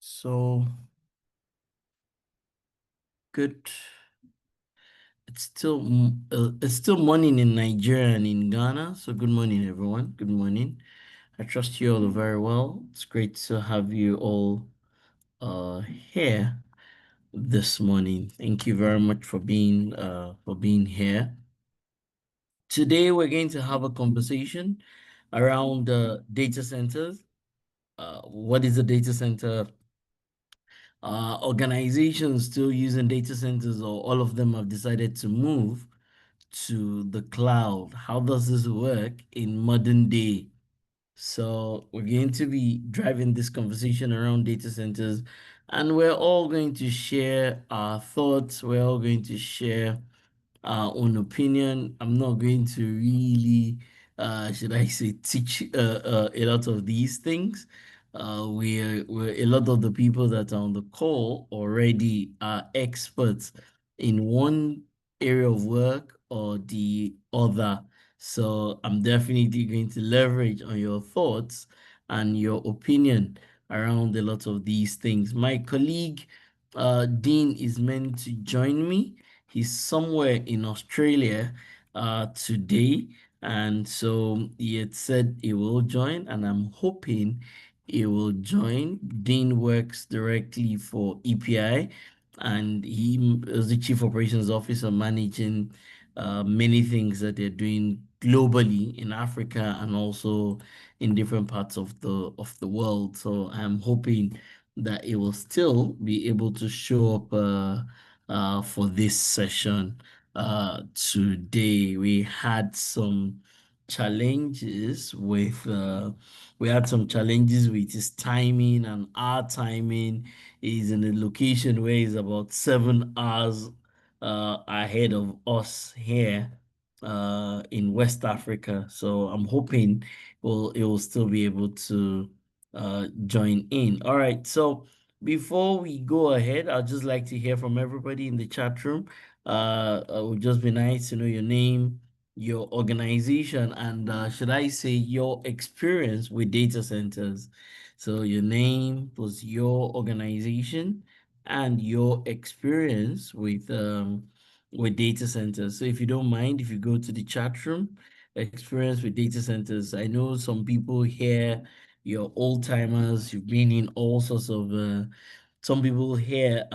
So good. It's still morning in Nigeria and in Ghana. So good morning, everyone. Good morning. I trust you all are very well. It's great to have you all here this morning. Thank you very much for being here. Today we're going to have a conversation around data centers. What is a data center? Organizations still using data centers, or all of them have decided to move to the cloud. How does this work in modern day? So we're going to be driving this conversation around data centers, and we're all going to share our thoughts. We're all going to share our own opinion. I'm not going to really, should I say, teach a lot of these things. We're a lot of the people that are on the call already are experts in one area of work or the other. So I'm definitely going to leverage on your thoughts and your opinion around a lot of these things. My colleague, Dean, is meant to join me. He's somewhere in Australia today, and so he had said he will join, and I'm hoping he will join. Dean works directly for EPI, and he is the Chief Operations Officer managing many things that they're doing globally in Africa and also in different parts of the world. So I'm hoping that it will still be able to show up for this session. Today we had some challenges with his timing, and our timing is in a location where he's about 7 hours ahead of us here in West Africa. So I'm hoping it will still be able to join in. All right. So before we go ahead, I'd just like to hear from everybody in the chat room. It would just be nice to know your name, your organization, and should I say your experience with data centers. So your name plus your organization and your experience with data centers. So if you don't mind, if you go to the chat room, experience with data centers. I know some people here, you're old timers, you've been in all sorts of some people here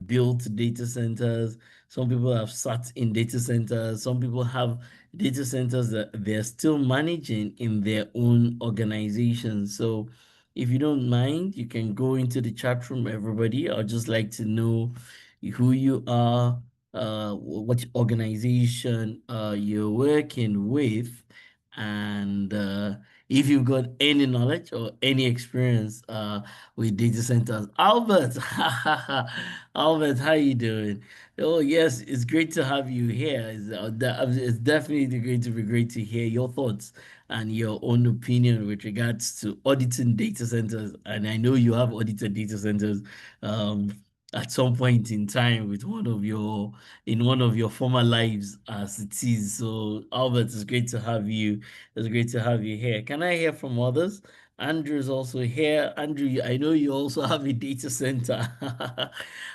built data centers. Some people have sat in data centers. Some people have data centers that they're still managing in their own organizations. So if you don't mind, you can go into the chat room, everybody. I'd just like to know who you are, what organization you're working with, and if you've got any knowledge or any experience with data centers. Albert, Albert, how you doing? Oh, yes, it's great to have you here. It's definitely going to be great to hear your thoughts and your own opinion with regards to auditing data centers. And I know you have audited data centers um, at some point in time with one of your former lives as it is. So, Albert, it's great to have you. It's great to have you here. Can I hear from others? Andrew is also here. Andrew, I know you also have a data center.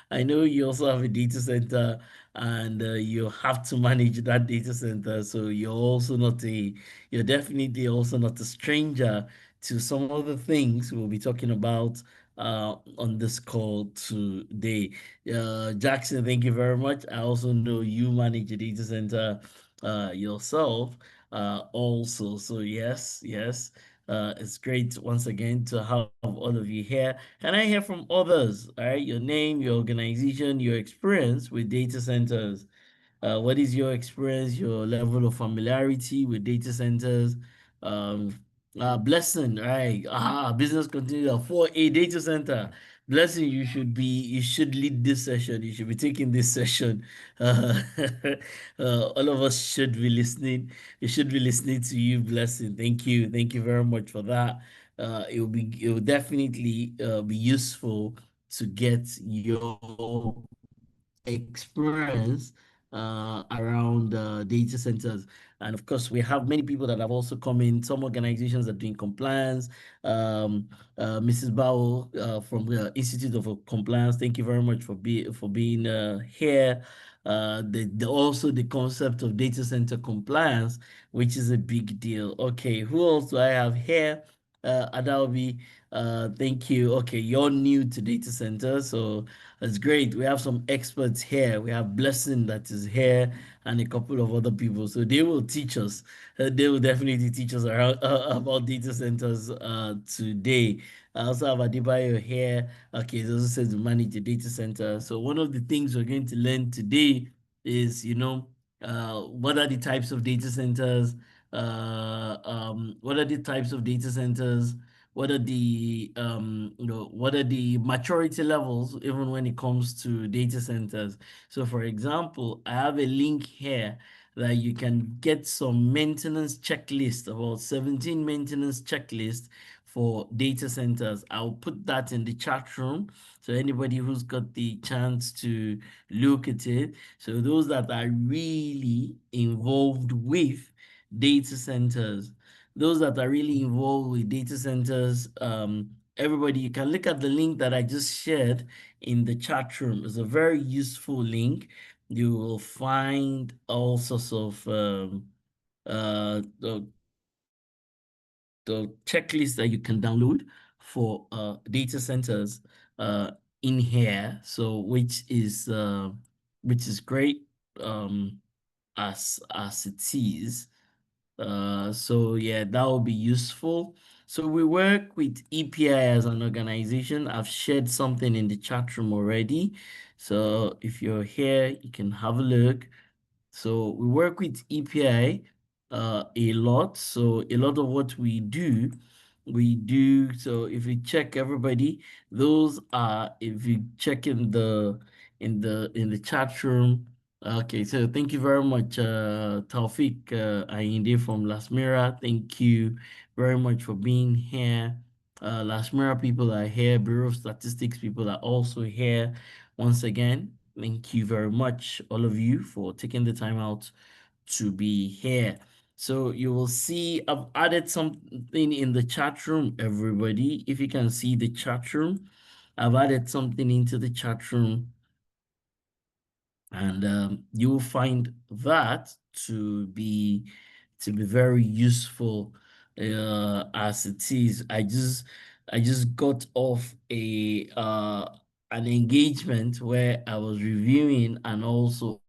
I know you also have a data center, and you have to manage that data center. So you're definitely also not a stranger to some of the things we'll be talking about on this call today. Jackson, thank you very much. I also know you manage a data center yourself also. So yes, yes. It's great once again to have all of you here. Can I hear from others? All right, your name, your organization, your experience with data centers. What is your experience, your level of familiarity with data centers? Um, Blessing, right? Business continues for a data center. Blessing, you should lead this session. You should be taking this session. Uh, all of us should be listening. You should be listening to you, Blessing. Thank you very much for that. It will definitely be useful to get your experience around data centers. And of course, we have many people that have also come in. Some organizations are doing compliance. Um, Mrs. Bao from the Institute of Compliance, thank you very much for being here. Also the concept of data center compliance, which is a big deal. Okay, who else do I have here? Adobe, thank you. Okay, you're new to data center, so that's great. We have some experts here. We have Blessing that is here and a couple of other people. So they will teach us. They will definitely teach us around, about data centers today. I also have Adebayo here. Okay, it also says to manage the data center. So one of the things we're going to learn today is, what are the types of data centers? What are the types of data centers? What are the maturity levels even when it comes to data centers? So for example, I have a link here that you can get some maintenance checklist, about 17 maintenance checklists for data centers. I'll put that in the chat room. So anybody who's got the chance to look at it. So those that are really involved with data centers, those that are really involved with data centers, everybody, you can look at the link that I just shared in the chat room. It's a very useful link. You will find all sorts of the checklist that you can download for data centers uh, in here. So which is great as it is. So yeah, that will be useful. So we work with EPI as an organization. I've shared something in the chat room already. So if you're here, you can have a look. So we work with EPI a lot. So a lot of what we do. So if you check everybody, those are if you check in the chat room. Okay, so thank you very much, Taufik Ayinde from Lasmira. Thank you very much for being here. Lasmira people are here. Bureau of Statistics people are also here. Once again, thank you very much, all of you, for taking the time out to be here. So you will see I've added something in the chat room, everybody. If you can see the chat room, I've added something into the chat room, and you will find that to be very useful as it is. I just got off an engagement where I was reviewing and also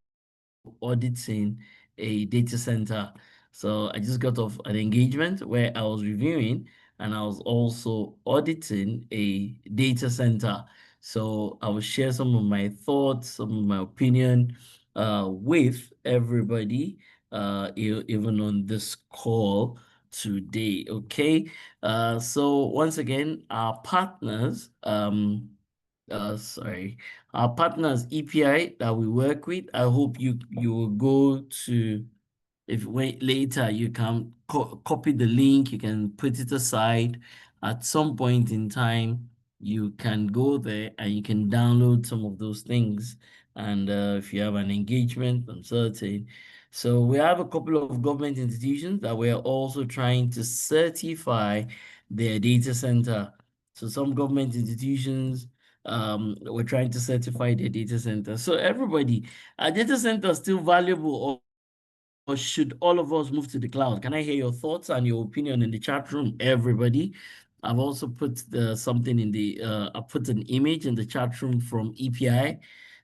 auditing a data center. So I just got off an engagement where I was reviewing and I was also auditing a data center. So I will share some of my thoughts, some of my opinion with everybody, even on this call today. Okay. So once again, our partners, sorry, our partners EPI that we work with. I hope you will go to, if wait later you can copy the link, you can put it aside. At some point in time, you can go there and you can download some of those things. And if you have an engagement, I'm certain. So we have a couple of government institutions that we're also trying to certify their data center. So some government institutions, we're trying to certify their data center. So everybody, are data centers still valuable, or should all of us move to the cloud? Can I hear your thoughts and your opinion in the chat room, everybody? I've also put something in I put an image in the chat room from EPI.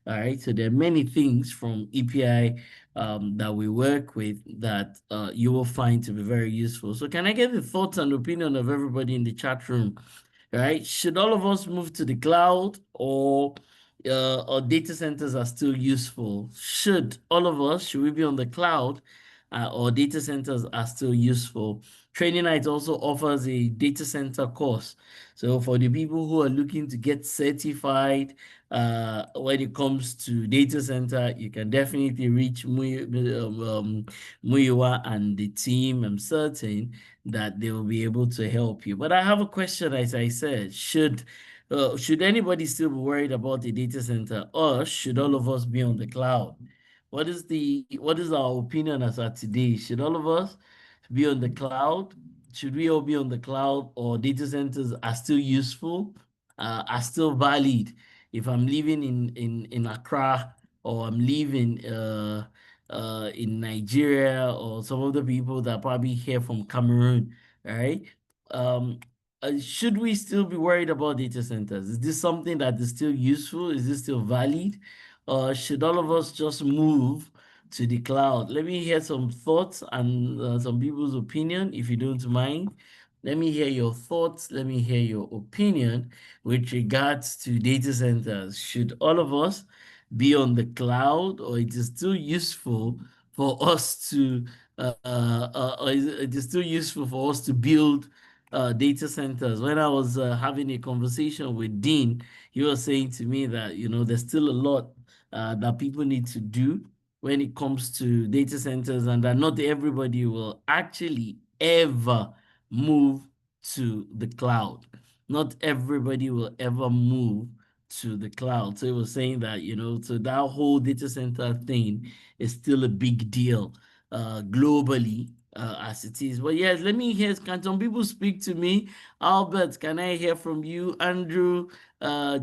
All right, so there are many things from EPI that we work with that you will find to be very useful. So can I get the thoughts and opinion of everybody in the chat room? Right? Should all of us move to the cloud, or data centers are still useful? Should all of us, should we be on the cloud, or data centers are still useful? Training Night also offers a data center course. So for the people who are looking to get certified when it comes to data center, you can definitely reach Muyiwa and the team. I'm certain that they will be able to help you. But I have a question, as I said, should anybody still be worried about the data center, or should all of us be on the cloud? what is our opinion as of today? Should all of us be on the cloud? Should we all be on the cloud, or data centers are still useful, are still valid? If I'm living in Accra, or I'm living in Nigeria, or some of the people that are probably here from Cameroon, right? Um, should we still be worried about data centers? Is this something that is still useful? Is this still valid? Should all of us just move to the cloud? Let me hear some thoughts and some people's opinion, if you don't mind. Let me hear your thoughts. Let me hear your opinion with regards to data centers. Should all of us be on the cloud, or it is still useful for us to, or it is still useful for us to build data centers? When I was having a conversation with Dean, he was saying to me that, there's still a lot that people need to do when it comes to data centers, and that not everybody will actually ever move to the cloud. Not everybody will ever move to the cloud. So he was saying that, so that whole data center thing is still a big deal globally as it is. But yes, let me hear. Can some people speak to me? Albert, can I hear from you? Andrew,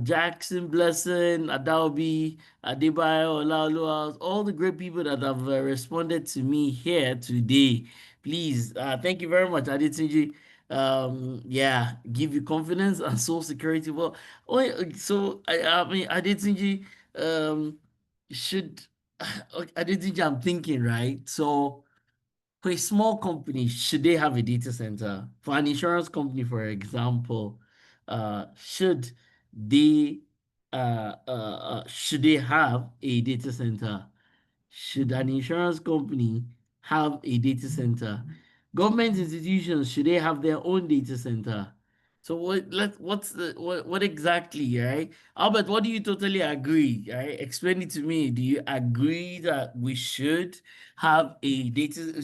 Jackson, Blessing, Adalbi, Adebayo, Olaoluwa, all the great people that have responded to me here today. Please, thank you very much, Adetunji. Yeah, give you confidence and soul security. Well, so I mean, Adetunji, should Adetunji, I'm thinking, right? So for a small company, should they have a data center? For an insurance company, for example, should they should they have a data center? Should an insurance company have a data center? Government institutions, should they have their own data center? So what exactly, right? Albert, what do you totally agree, right? Explain it to me. Do you agree that we should have a data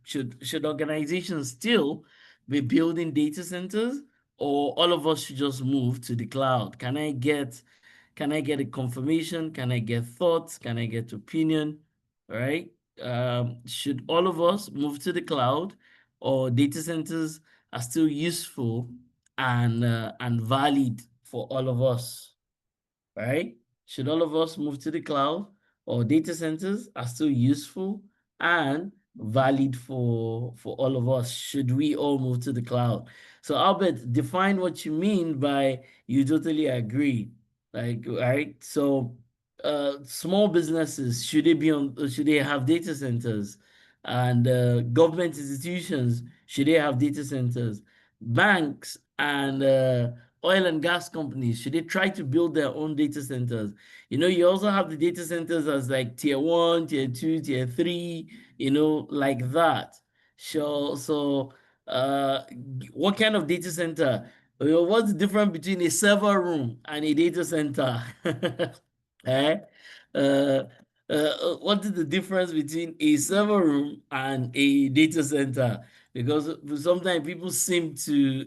should organizations still be building data centers, or all of us should just move to the cloud? Can I get a confirmation? Can I get thoughts? Can I get opinion? All right. Should all of us move to the cloud, or data centers are still useful and valid for all of us? Right? Should all of us move to the cloud, or data centers are still useful and valid for all of us? Should we all move to the cloud? So Albert, define what you mean by you totally agree. Like, right? So small businesses, should they have data centers? And government institutions, should they have data centers? Banks and oil and gas companies, should they try to build their own data centers? You also have the data centers as like tier one, tier two, tier three, like that. So what kind of data center? What's the difference between a server room and a data center? Eh? Uh, what is the difference between a server room and a data center? Because sometimes people seem to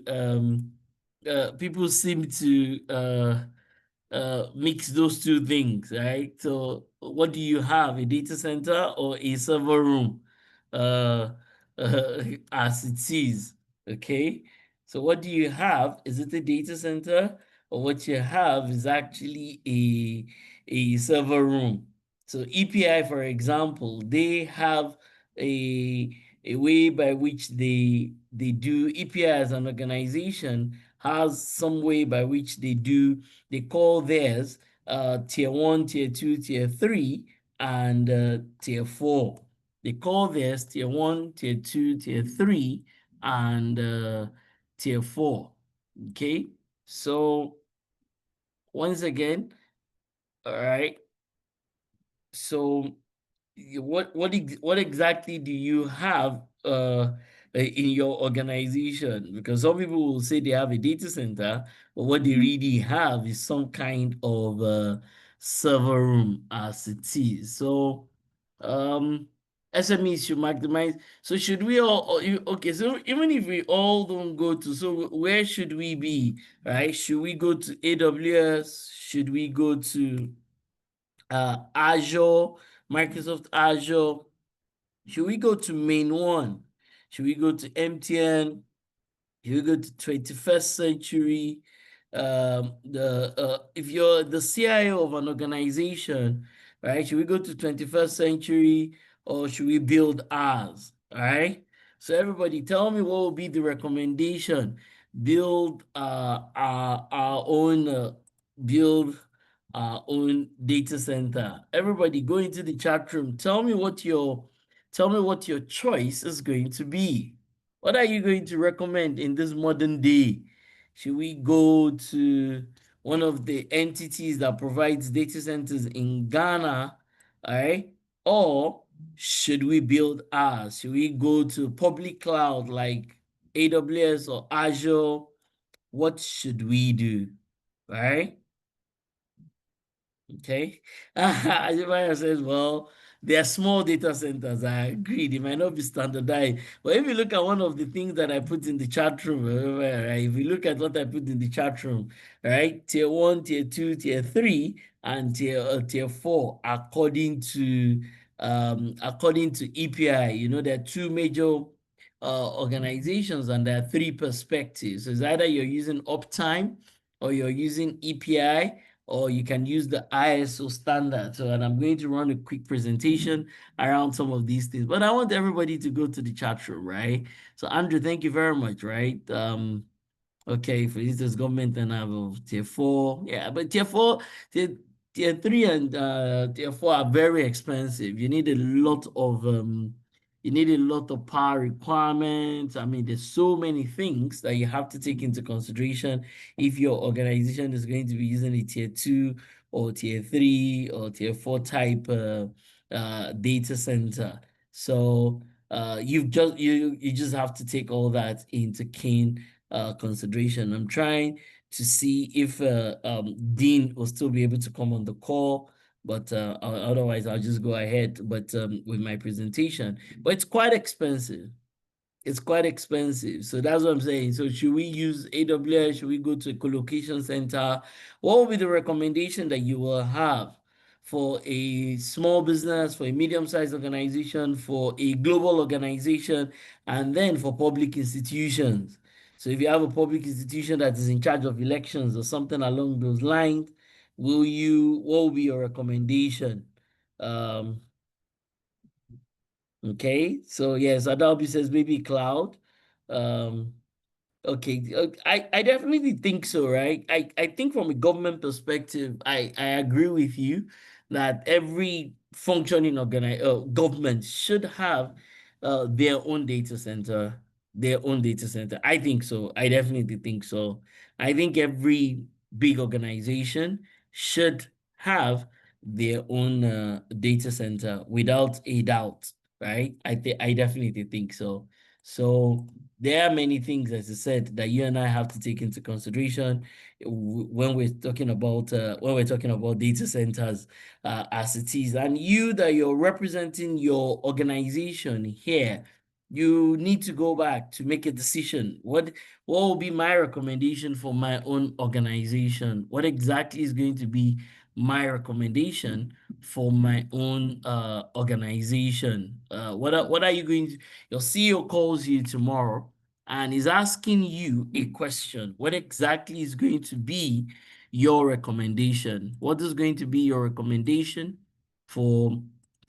mix those two things, right? So what do you have, a data center or a server room? Uh, as it is, okay? So what do you have? Is it a data center, or what you have is actually a server room? So EPI, for example, they have a way by which they do. EPI as an organization has some way by which they call theirs tier one, tier two, tier three, and tier four. They call theirs tier one, tier two, tier three, and tier four. Okay, so once again, all right. So what exactly do you have in your organization? Because some people will say they have a data center, but what they really have is some kind of server room as it is. So um SMEs should maximize. So should we okay, so even if we all don't go to, so where should we be, right? Should we go to AWS? Should we go to Azure, Microsoft Azure? Should we go to main one? Should we go to MTN? Should we go to 21st century? The if you're the CIO of an organization, right? Should we go to 21st century or should we build ours? All right. So everybody, tell me what will be the recommendation. Build build our own data center. Everybody, go into the chat room. Tell me what your choice is going to be. What are you going to recommend in this modern day? Should we go to one of the entities that provides data centers in Ghana, all right? Or should we build ours? Should we go to public cloud like AWS or Azure? What should we do, right? Okay. Ajibaya says, well, they are small data centers. I agree. They might not be standardized. But if you look at one of the things that I put in the chat room, right, if you look at what I put in the chat room, right, tier one, tier two, tier three, and tier four, according to EPI, there are two major organizations and there are three perspectives. So it's either you're using uptime or you're using EPI or you can use the ISO standard. So, and I'm going to run a quick presentation around some of these things, but I want everybody to go to the chat room, right? So, Andrew, thank you very much, right? Okay, for instance, government and have of tier four. Yeah, but tier three and tier four are very expensive. You need a lot of power requirements. I mean, there's so many things that you have to take into consideration if your organization is going to be using a tier two or tier three or tier four type data center. So you just have to take all that into keen consideration. I'm trying to see if Dean will still be able to come on the call, but otherwise I'll just go ahead but with my presentation. But it's quite expensive. It's quite expensive. So that's what I'm saying. So should we use AWS? Should we go to a colocation center? What will be the recommendation that you will have for a small business, for a medium-sized organization, for a global organization, and then for public institutions? So if you have a public institution that is in charge of elections or something along those lines, what will be your recommendation? Um, Okay, so yes, Adobe says maybe cloud. Um, Okay, I definitely think so, right? I think from a government perspective, I agree with you that every functioning government should have their own data center, their own data center. I think so. I definitely think so. I think every big organization should have their own data center without a doubt, right? I definitely think so. So there are many things, as I said, that you and I have to take into consideration when we're talking about data centers as it is. And you that you're representing your organization here, you need to go back to make a decision. What will be my recommendation for my own organization? What exactly is going to be my recommendation for my own organization? What are you going to your CEO calls you tomorrow and is asking you a question. What exactly is going to be your recommendation? What is going to be your recommendation for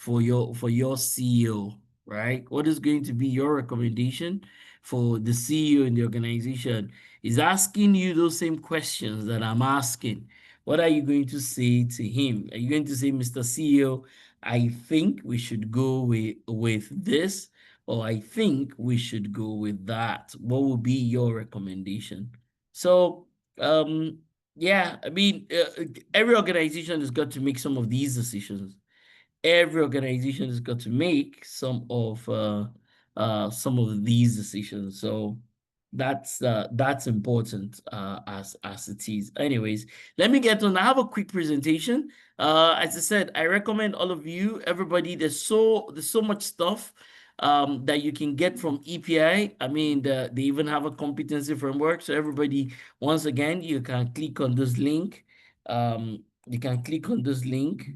your CEO, right? What is going to be your recommendation for the CEO in the organization? Is asking you those same questions that I'm asking. What are you going to say to him? Are you going to say, Mr. CEO, I think we should go with this? Or I think we should go with that. What would be your recommendation? So, yeah, I mean, every organization has got to make some of these decisions. Every organization has got to make some of these decisions. So that's important as it is. Anyways, let me get on. I have a quick presentation. As I said, I recommend all of you, everybody. There's so much stuff that you can get from EPI. I mean, they even have a competency framework. So everybody, once again, you can click on this link. You can click on this link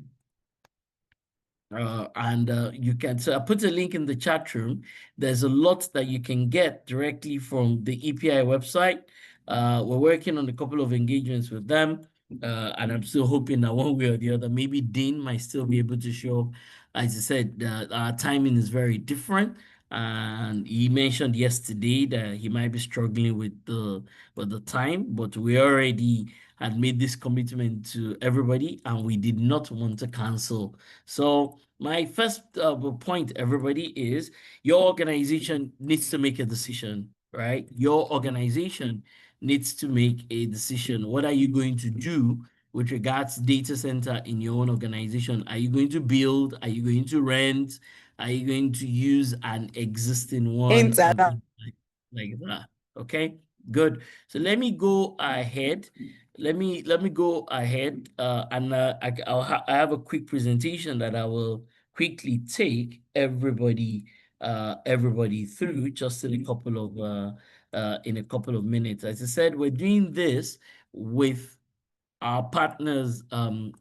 And you can, so I put a link in the chat room. There's a lot that you can get directly from the EPI website. We're working on a couple of engagements with them. And I'm still hoping that one way or the other, maybe Dean might still be able to show up. As I said, our timing is very different. And he mentioned yesterday that he might be struggling with the time, but we already had made this commitment to everybody, and we did not want to cancel. So my first point, everybody, is your organization needs to make a decision, right? Your organization needs to make a decision. What are you going to do with regards data center in your own organization? Are you going to build? Are you going to rent? Are you going to use an existing one and Internet. things like that? Okay, good. So let me go ahead. Let me go ahead, and I have a quick presentation that I will quickly take everybody through just in a couple of minutes. As I said, we're doing this with our partners,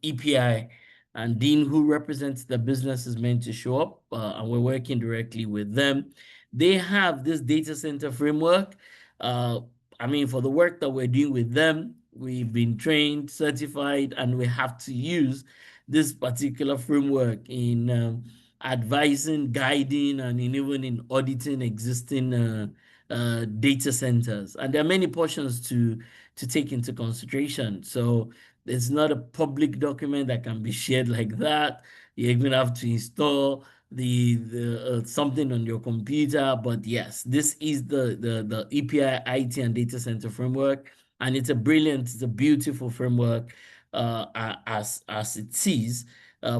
EPI and Dean, who represents the business, is meant to show up, and we're working directly with them. They have this data center framework. Uh, I mean, for the work that we're doing with them, we've been trained, certified, and we have to use this particular framework in advising, guiding, and even in auditing existing data centers. And there are many portions to take into consideration. So it's not a public document that can be shared like that. You even have to install the something on your computer. But yes, this is the EPI IT and data center framework, and it's a beautiful framework as it is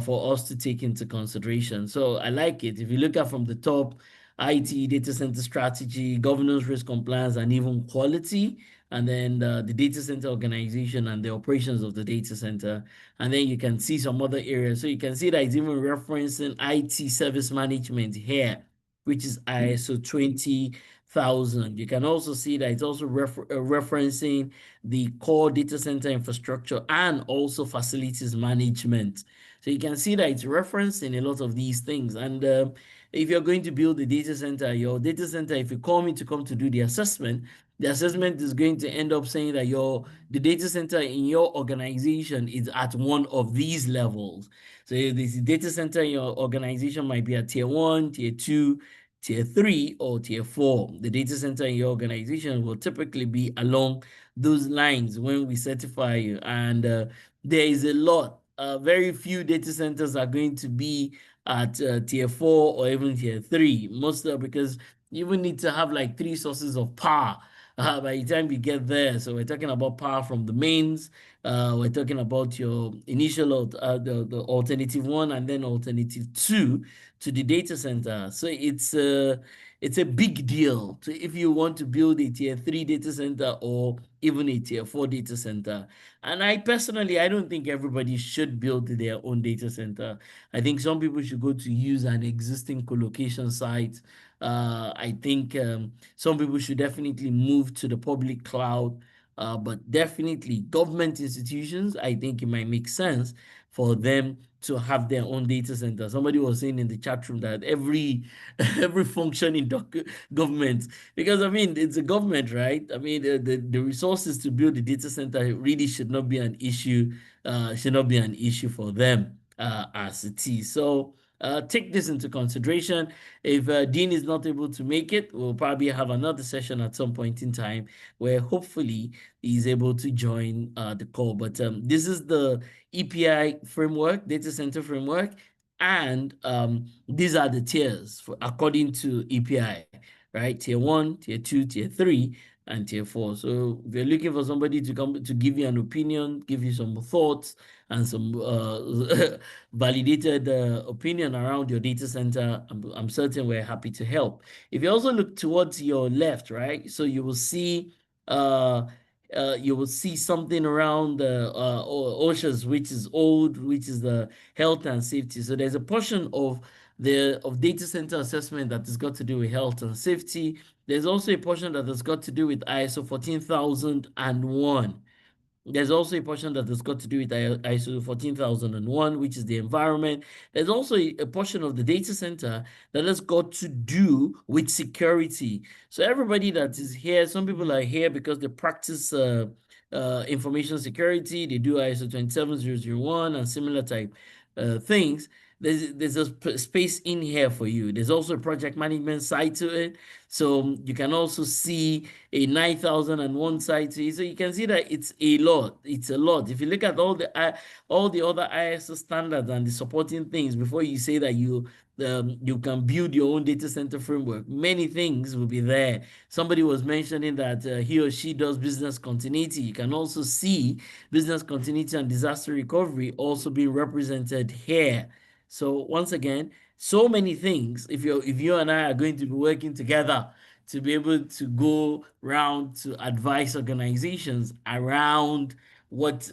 for us to take into consideration. So I like it. If you look at from the top, IT, data center strategy, governance, risk compliance, and even quality, and then the data center organization and the operations of the data center. And then you can see some other areas. So you can see that it's even referencing IT service management here, which is ISO 20000. You can also see that it's also referencing the core data center infrastructure and also facilities management. So you can see that it's referencing a lot of these things. And if you're going to build a data center, your data center, if you call me to come to do the assessment is going to end up saying that the data center in your organization is at one of these levels. So this data center in your organization might be at tier one, tier two, tier three, or tier four. The data center in your organization will typically be along those lines when we certify you. And there is a lot. Very few data centers are going to be at tier four or even tier three, mostly because you will need to have like three sources of power by the time we get there. So we're talking about power from the mains. We're talking about your initial the alternative one and then alternative two to the data center. So it's a big deal to, if you want to build a tier three data center or even a tier four data center. And I personally, I don't think everybody should build their own data center. I think some people should go to use an existing colocation site. I think some people should definitely move to the public cloud, but definitely government institutions, I think it might make sense for them to have their own data center. Somebody was saying in the chat room that every every function in government, because I mean it's a government, right? I mean the resources to build the data center really should not be an issue. Should not be an issue for them as it is. So take this into consideration. If Dean is not able to make it, we'll probably have another session at some point in time where hopefully he's able to join the call. But this is the EPI framework, data center framework, and these are the tiers according to EPI, right? Tier one, tier two, tier three, and tier four. So if you're looking for somebody to come to give you an opinion, give you some thoughts and some validated opinion around your data center, I'm certain we're happy to help. If you also look towards your left, right, so uh, you will see something around the OSHA's, which is old, which is the health and safety. So there's a portion of data center assessment that has got to do with health and safety. There's also a portion that has got to do with ISO 14001. There's also a portion that has got to do with ISO 14001, which is the environment. There's also a portion of the data center that has got to do with security. So everybody that is here, some people are here because they practice information security. They do ISO 27001 and similar type things. There's a space in here for you. There's also a project management side to it. So you can also see a 9001 side to it. So you can see that it's a lot. It's a lot. If you look at all the other ISO standards and the supporting things before you say that you can build your own data center framework, many things will be there. Somebody was mentioning that he or she does business continuity. You can also see business continuity and disaster recovery also being represented here. So once again, so many things. If you and I are going to be working together to be able to go round to advise organizations around what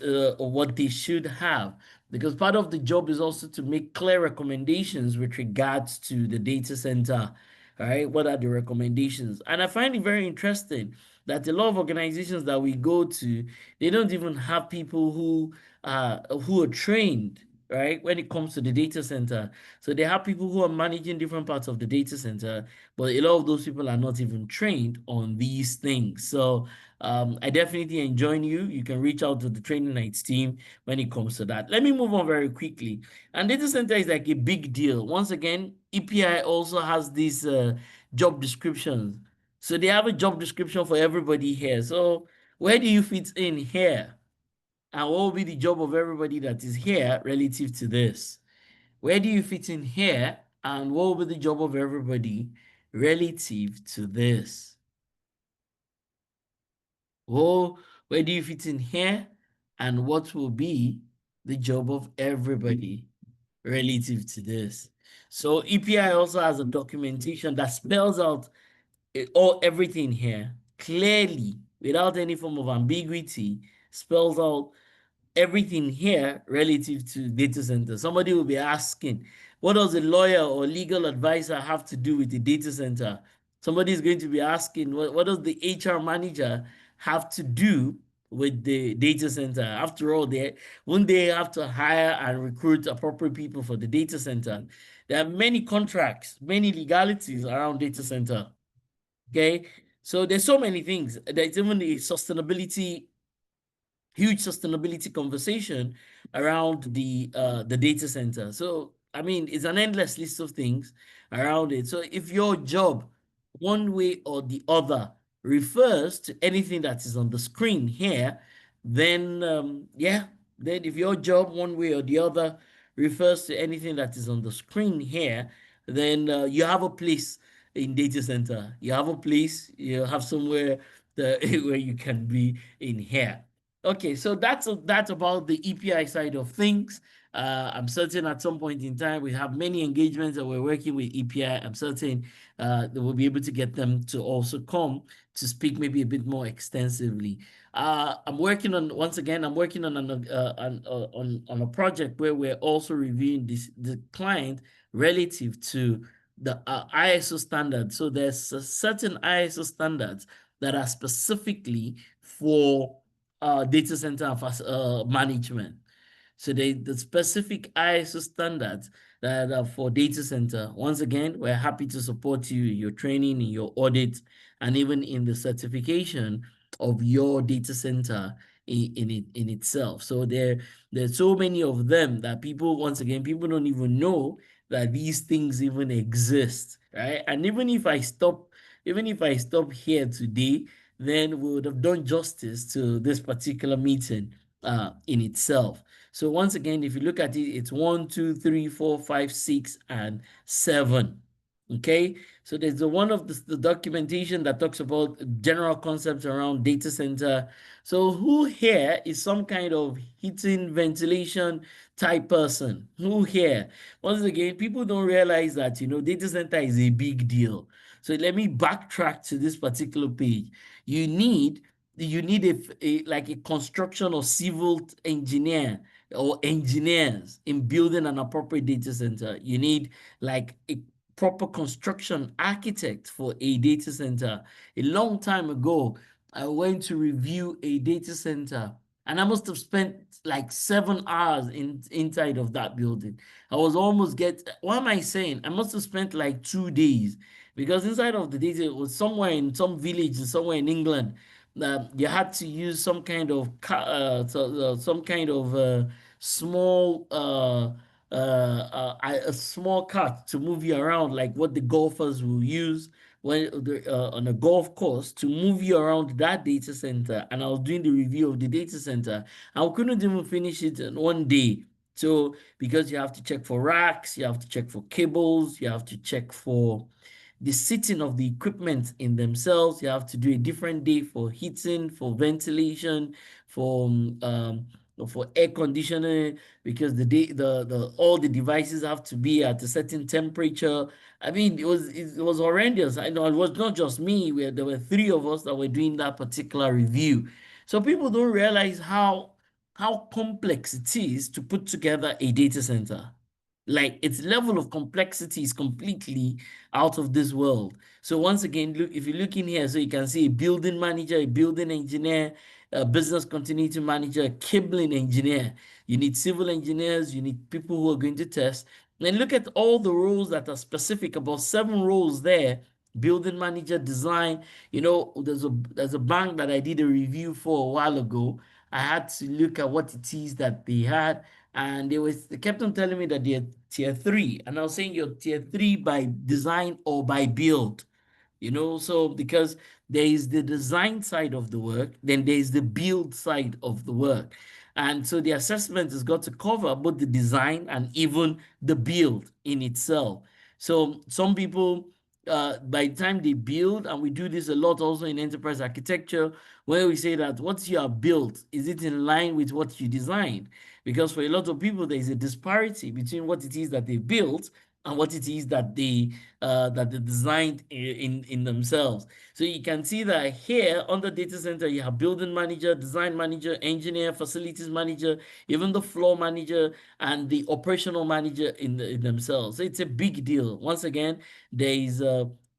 they should have, because part of the job is also to make clear recommendations with regards to the data center. All right, what are the recommendations? And I find it very interesting that a lot of organizations that we go to, they don't even have people who are trained, right, when it comes to the data center. So they have people who are managing different parts of the data center, but a lot of those people are not even trained on these things. So I definitely enjoy you. You can reach out to the training nights team when it comes to that. Let me move on very quickly. And data center is like a big deal. Once again, EPI also has these job descriptions. So they have a job description for everybody here. So where do you fit in here? And what will be the job of everybody that is here relative to this? Where do you fit in here? And what will be the job of everybody relative to this? Oh, where do you fit in here? And what will be the job of everybody relative to this? So EPI also has a documentation that spells out everything here clearly without any form of ambiguity, spells out everything here relative to data center. Somebody will be asking, what does a lawyer or legal advisor have to do with the data center? Somebody is going to be asking, what does the HR manager have to do with the data center? After all, when they have to hire and recruit appropriate people for the data center, there are many contracts, many legalities around data center. Okay, so there's so many things. There's even the huge sustainability conversation around the data center. So I mean, it's an endless list of things around it. So if your job, one way or the other, refers to anything that is on the screen here, then yeah, then if your job, one way or the other, refers to anything that is on the screen here, then you have a place in data center. You have a place. You have somewhere where you can be in here. Okay, so that's about the EPI side of things. I'm certain at some point in time we have many engagements that we're working with EPI. I'm certain that we'll be able to get them to also come to speak maybe a bit more extensively. I'm working on once again. I'm working on a project where we're also reviewing the client relative to the ISO standards. So there's a certain ISO standards that are specifically for data center management. So the specific ISO standards that are for data center. Once again, we're happy to support you in your training, in your audit, and even in the certification of your data center in itself. So there's so many of them that people, once again, people don't even know that these things even exist, right? And even if I stop here today, then we would have done justice to this particular meeting in itself. So once again, if you look at it, it's 1, 2, 3, 4, 5, 6, and 7. Okay, so there's one of the documentation that talks about general concepts around data center. So who here is some kind of heating, ventilation type person? Who here? Once again, people don't realize that, data center is a big deal. So let me backtrack to this particular page. You need like a construction or civil engineer or engineers in building an appropriate data center. You need like a proper construction architect for a data center. A long time ago, I went to review a data center And I must have spent like 7 hours inside of that building. I was almost what am I saying? I must have spent like 2 days because inside of the days it was somewhere in some village, somewhere in England. You had to use some kind of some kind of small a small cart to move you around, like what the golfers will use on a golf course to move you around that data center. And I was doing the review of the data center. I couldn't even finish it in one day. So because you have to check for racks, you have to check for cables, you have to check for the sitting of the equipment in themselves. You have to do a different day for heating, for ventilation, for air conditioning, because the all the devices have to be at a certain temperature. I mean, it was horrendous. I know it was not just me. There were three of us that were doing that particular review. So people don't realize how complex it is to put together a data center. Like its level of complexity is completely out of this world. So once again, look, if you look in here, so you can see a building manager, a building engineer, a business continuity manager, a cabling engineer. You need civil engineers, you need people who are going to test. And look at all the roles that are specific, about 7 roles there. Building manager, design. There's a bank that I did a review for a while ago. I had to look at what it is that they had, and they kept on telling me that they're tier three, and I was saying you're tier three by design or by build. So because there is the design side of the work, then there is the build side of the work. And so the assessment has got to cover both the design and even the build in itself. So some people, by the time they build, and we do this a lot also in enterprise architecture, where we say that what you have built, is it in line with what you designed? Because for a lot of people, there is a disparity between what it is that they built and what it is that they designed in themselves. So you can see that here under data center, you have building manager, design manager, engineer, facilities manager, even the floor manager and the operational manager in themselves. So it's a big deal. Once again, there is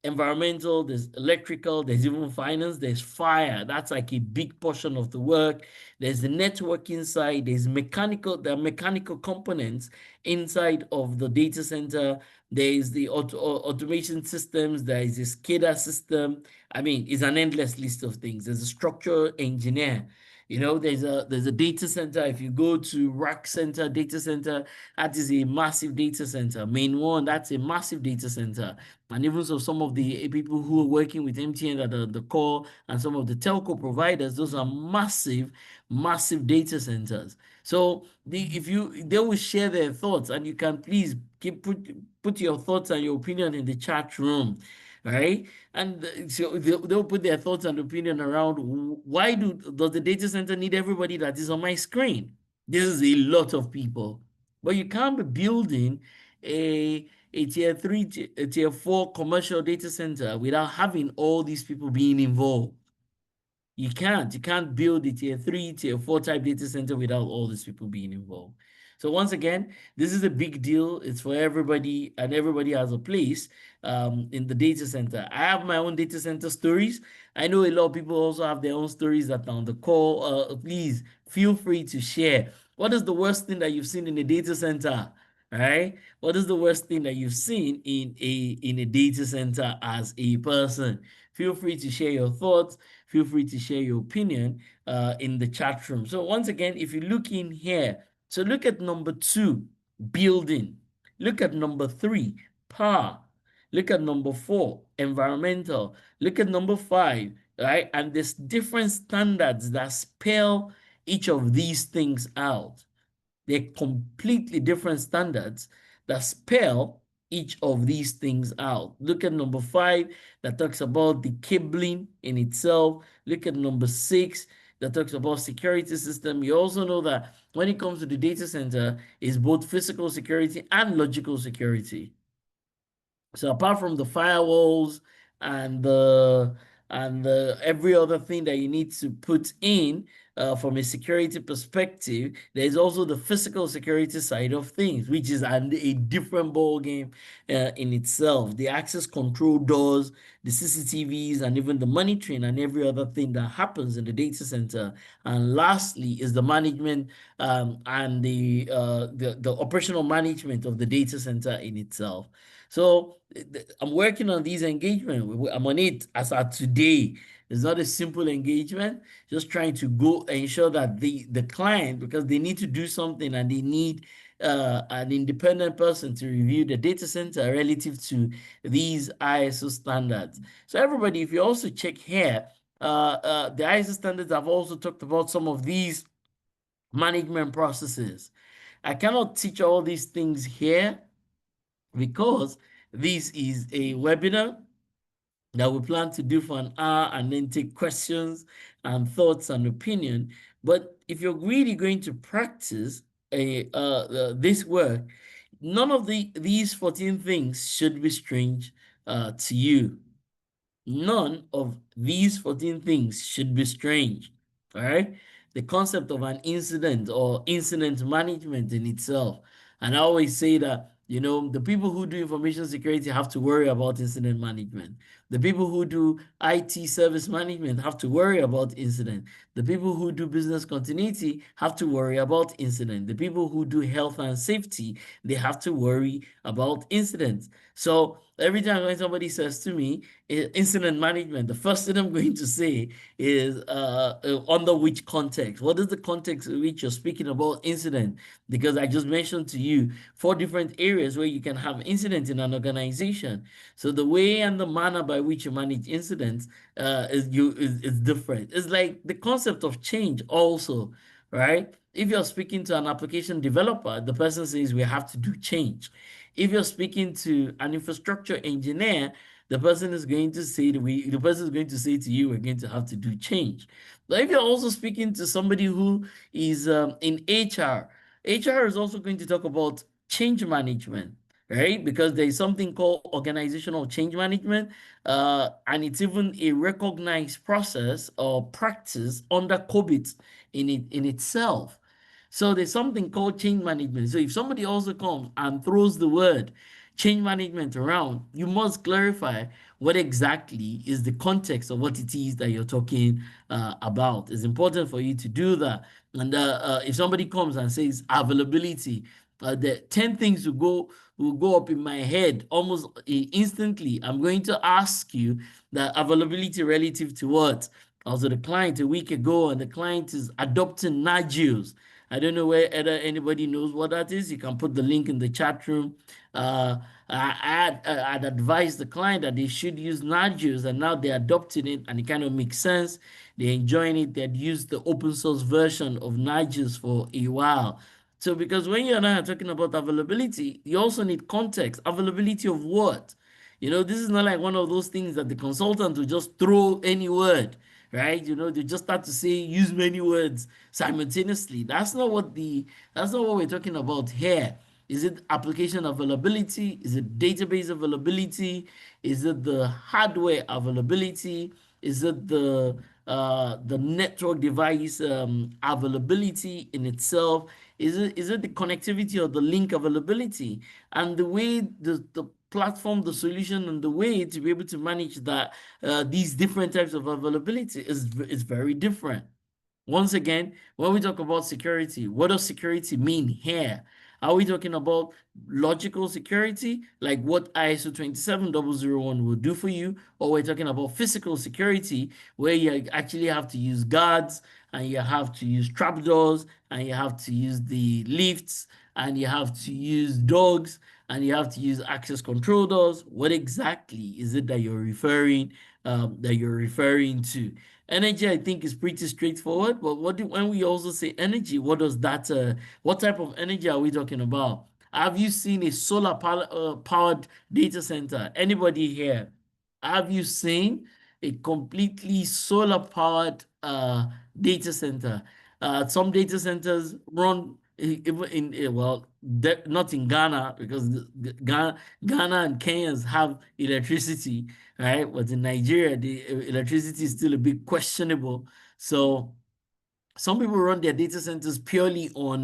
environmental, there's electrical, there's even finance, there's fire. That's like a big portion of the work. There's the networking side, there are mechanical components inside of the data center. There is the automation systems, there is a SCADA system. I mean, it's an endless list of things. There's a structural engineer. There's a data center. If you go to Rack Center Data Center, that is a massive data center. Main one, that's a massive data center. And even so, some of the people who are working with MTN that are the core and some of the telco providers, those are massive, massive data centers. So they will share their thoughts, and you can please put your thoughts and your opinion in the chat room, right? And so they'll put their thoughts and opinion around why does the data center need everybody that is on my screen? This is a lot of people, but you can't be building a tier three, a tier four commercial data center without having all these people being involved. You can't build a tier three, tier four type data center without all these people being involved. So once again, this is a big deal. It's for everybody, and everybody has a place in the data center. I have my own data center stories. I know a lot of people also have their own stories that are on the call. Please feel free to share. What is the worst thing that you've seen in a data center? All right. What is the worst thing that you've seen in a data center as a person? Feel free to share your thoughts. Feel free to share your opinion in the chat room. So once again, if you look in here, so look at number 2, building. Look at number 3, power. Look at number 4, environmental. Look at number 5, right? And there's different standards that spell each of these things out. They're completely different standards that spell each of these things out. Look at number 5 that talks about the cabling in itself. Look at number 6 that talks about security system. You also know that when it comes to the data center, it's both physical security and logical security. So apart from the firewalls and the every other thing that you need to put in, from a security perspective, there's also the physical security side of things, which is a different ball game in itself. The access control doors, the CCTVs, and even the monitoring and every other thing that happens in the data center. And lastly is the management and the operational management of the data center in itself. So I'm working on these engagement. I'm on it as of today. It's not a simple engagement, just trying to go ensure that the client, because they need to do something and they need an independent person to review the data center relative to these ISO standards. So everybody, if you also check here, the ISO standards have also talked about some of these management processes. I cannot teach all these things here because this is a webinar that we plan to do for an hour and then take questions and thoughts and opinion. But if you're really going to practice this work, none of these 14 things should be strange to you. None of these 14 things should be strange. All right. The concept of an incident or incident management in itself. And I always say that, the people who do information security have to worry about incident management. The people who do IT service management have to worry about incident. The people who do business continuity have to worry about incident. The people who do health and safety, they have to worry about incidents. So every time when somebody says to me, incident management, the first thing I'm going to say is under which context? What is the context in which you're speaking about incident? Because I just mentioned to you 4 different areas where you can have incidents in an organization. So the way and the manner by which you manage incidents is different. It's like the concept of change also, right? If you're speaking to an application developer, the person says we have to do change. If you're speaking to an infrastructure engineer, the person is going to say the person is going to say to you, we're going to have to do change. But if you're also speaking to somebody who is in HR, HR is also going to talk about change management, right? Because there is something called organizational change management, and it's even a recognized process or practice under COVID in itself. So there's something called change management. So if somebody also comes and throws the word change management around, you must clarify what exactly is the context of what it is that you're talking about. It's important for you to do that. And if somebody comes and says availability, the 10 things will go up in my head almost instantly. I'm going to ask you the availability relative to what? Also, the client a week ago, and the client is adopting Nagios. I don't know whether anybody knows what that is. You can put the link in the chat room. I'd advise the client that they should use Nagios, and now they're adopting it, and it kind of makes sense. They're enjoying it. They'd used the open source version of Nagios for a while. So, because when you and I are talking about availability, you also need context. Availability of what? This is not like one of those things that the consultant will just throw any word, right? They just start to say use many words simultaneously. That's not what we're talking about here. Is it application availability? Is it database availability? Is it the hardware availability? Is it the network device availability in itself? Is it the connectivity or the link availability? And the way the platform, the solution, and the way to be able to manage that these different types of availability is very different. Once again, when we talk about security, what does security mean here? Are we talking about logical security, like what ISO 27001 will do for you? Or we're talking about physical security, where you actually have to use guards, and you have to use trapdoors, and you have to use the lifts, and you have to use dogs, and you have to use access control doors? What exactly is it that you're referring to? Energy, I think, is pretty straightforward. But when we also say energy, what does that? What type of energy are we talking about? Have you seen a solar powered data center? Anybody here? Have you seen a completely solar powered data center? Some data centers run even well, not in Ghana, because Ghana and Kenyans have electricity, right? But in Nigeria, the electricity is still a bit questionable. So Some people run their data centers purely on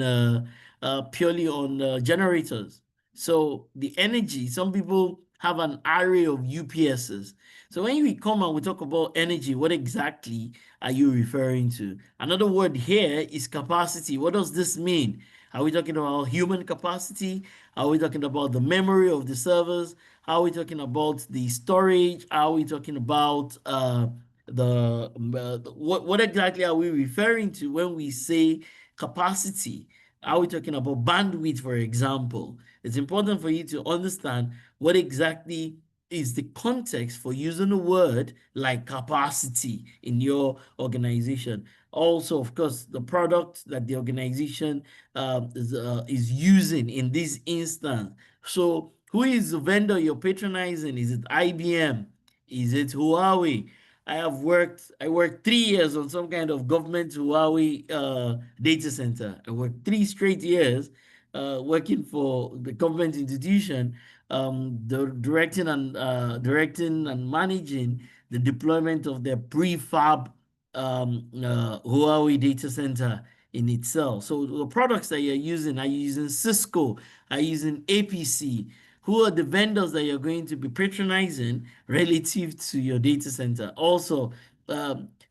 generators. So the energy, some people have an array of UPSs. So when we come and we talk about energy, what exactly are you referring to? Another word here is capacity. What does this mean? Are we talking about human capacity? Are we talking about the memory of the servers? Are we talking about the storage? Are we talking about what exactly are we referring to when we say capacity? Are we talking about bandwidth, for example? It's important for you to understand what exactly is the context for using a word like capacity in your organization. Also, of course, the product that the organization is using in this instance. So, who is the vendor you're patronizing? Is it IBM? Is it Huawei? I worked 3 years on some kind of government Huawei data center. I worked 3 straight years working for the government institution, directing and managing the deployment of their prefab Huawei data center in itself. So the products that you're using, are you using Cisco? Are you using APC? Who are the vendors that you're going to be patronizing relative to your data center? Also,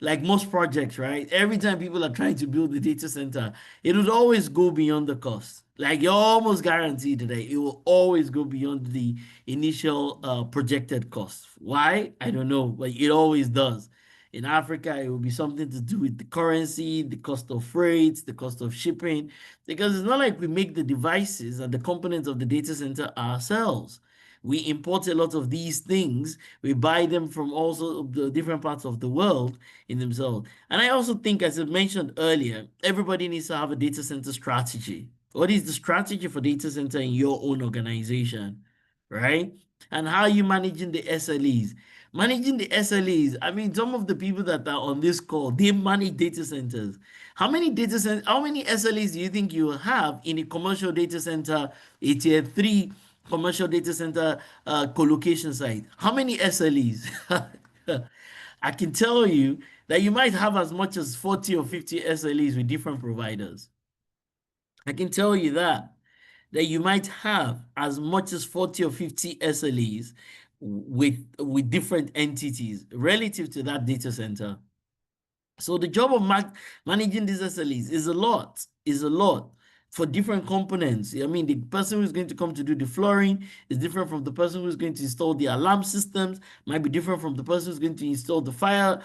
like most projects, right? Every time people are trying to build the data center, it would always go beyond the cost. Like you're almost guaranteed that it will always go beyond the initial projected cost. Why? I don't know, but it always does. In Africa, it will be something to do with the currency, the cost of freight, the cost of shipping, because it's not like we make the devices and the components of the data center ourselves. We import a lot of these things. We buy them from also the different parts of the world in themselves. And I also think, as I mentioned earlier, everybody needs to have a data center strategy. What is the strategy for data center in your own organization, right? And how are you managing the SLEs? Managing the SLEs, I mean, some of the people that are on this call, they manage data centers. How many SLEs do you think you have in a commercial data center, a tier three commercial data center co-location site? How many SLEs? I can tell you that you might have as much as 40 or 50 SLEs with different providers. I can tell you that you might have as much as 40 or 50 SLEs with different entities relative to that data center. So the job of managing these SLEs is a lot for different components. I mean, the person who's going to come to do the flooring is different from the person who's going to install the alarm systems, might be different from the person who's going to install the fire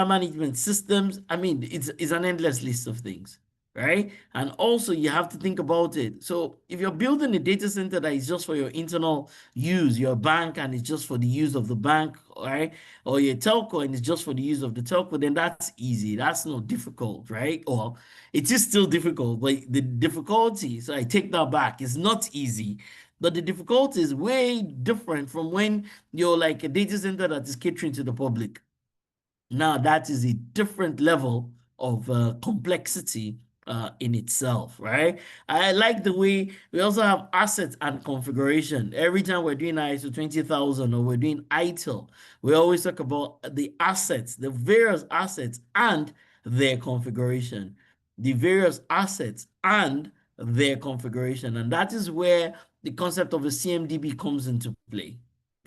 management systems. I mean, it's an endless list of things, right? And also you have to think about it. So if you're building a data center that is just for your internal use, your bank, and it's just for the use of the bank, right? Or your telco and it's just for the use of the telco, then that's easy. That's not difficult, right? Or it is still difficult, but the difficulty, so I take that back, it's not easy. But the difficulty is way different from when you're like a data center that is catering to the public. Now that is a different level of complexity in itself, right? I like the way we also have assets and configuration. Every time we're doing ISO 20000 or we're doing ITIL, we always talk about the assets, the various assets and their configuration, the various assets and their configuration. And that is where the concept of a CMDB comes into play,